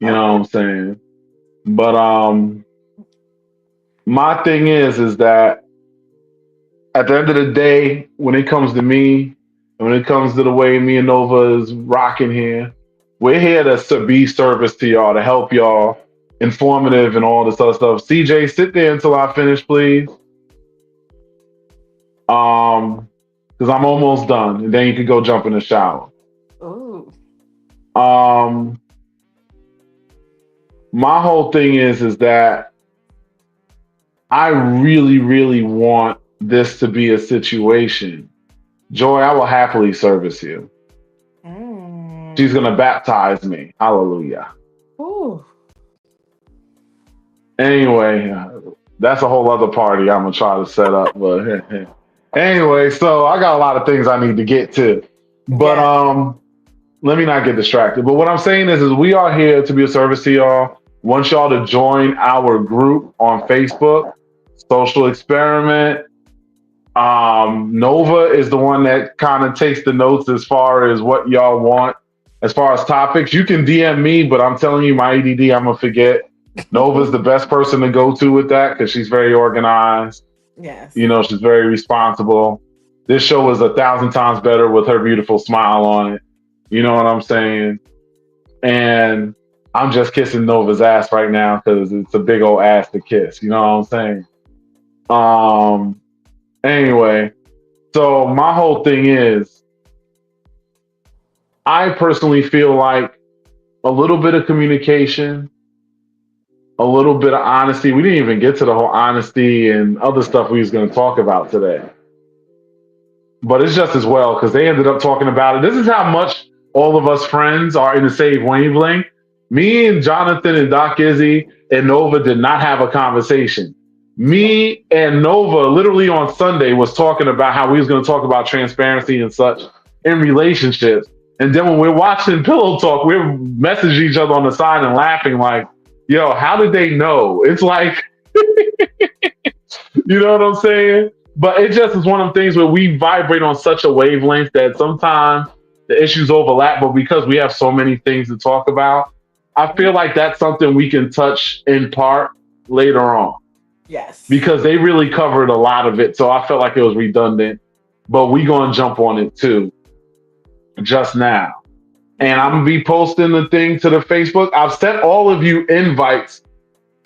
You know what Okay. I'm saying? But my thing is that at the end of the day, when it comes to me, and when it comes to the way me and Nova is rocking here, we're here to be service to y'all, to help y'all, informative and all this other stuff. CJ, sit there until I finish, please. Because I'm almost done, and then you can go jump in the shower. Ooh. Um, my whole thing is that I really, really want this to be a situation. Joy, I will happily service you. She's Mm. gonna baptize me. Hallelujah. Ooh. Anyway, that's a whole other party I'm gonna try to set up. But anyway, so I got a lot of things I need to get to. But Yeah. let me not get distracted. But what I'm saying is we are here to be a service to y'all. Want y'all to join our group on Facebook, Social Experiment. Nova is the one that kind of takes the notes as far as what y'all want, as far as topics. You can DM me, but I'm telling you, my ADD, I'm gonna forget. Nova's the best person to go to with that because she's very organized. Yes. You know, she's very responsible. This show is 1,000 times better with her beautiful smile on it. You know what I'm saying? And I'm just kissing Nova's ass right now because it's a big old ass to kiss. You know what I'm saying? Um. Anyway, so my whole thing is, I personally feel like a little bit of communication, a little bit of honesty. We didn't even get to the whole honesty and other stuff we was going to talk about today. But it's just as well because they ended up talking about it. This is how much all of us friends are in the same wavelength. Me and Jonathan and Doc Izzy and Nova did not have a conversation. Me and Nova literally on Sunday was talking about how we was going to talk about transparency and such in relationships. And then when we're watching Pillow Talk, we're messaging each other on the side and laughing like, yo, how did they know? It's like, you know what I'm saying? But it just is one of the things where we vibrate on such a wavelength that sometimes the issues overlap, but because we have so many things to talk about, I feel like that's something we can touch in part later on Yes. because they really covered a lot of it. So I felt like it was redundant, but we gonna jump on it too just now. And I'm gonna be posting the thing to the Facebook. I've sent all of you invites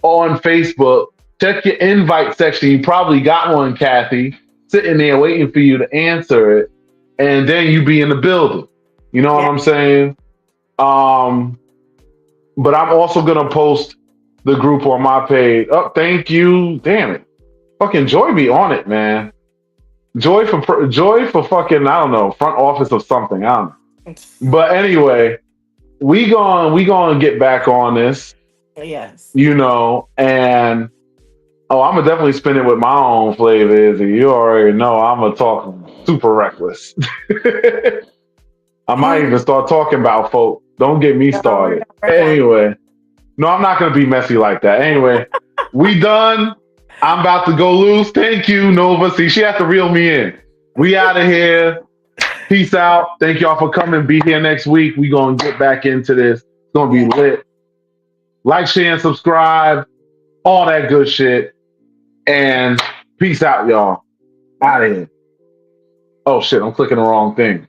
on Facebook. Check your invite section. You probably got one, Kathy, sitting there waiting for you to answer it. And then you be in the building. You know what Yeah. I'm saying? Um, but I'm also gonna post the group on my page. Oh, thank you. Damn it. Fucking Joy be on it, man. Joy for fucking, I don't know, front office of something. I don't know. But anyway, we gonna get back on this, Yes. you know, and oh, I'm gonna definitely spin it with my own flavors, and you already know I'm gonna talk super reckless. I might even start talking about folk. Don't get me No, we're started. not. We're not. Anyway, no, I'm not gonna be messy like that. Anyway, we done. I'm about to go loose. Thank you, Nova. See, she has to reel me in. We out of here. Peace out. Thank y'all for coming. Be here next week. We gonna get back into this. It's gonna be Yeah. lit. Like, share, and subscribe. All that good shit. And peace out, y'all. Out of here. Oh shit, I'm clicking the wrong thing.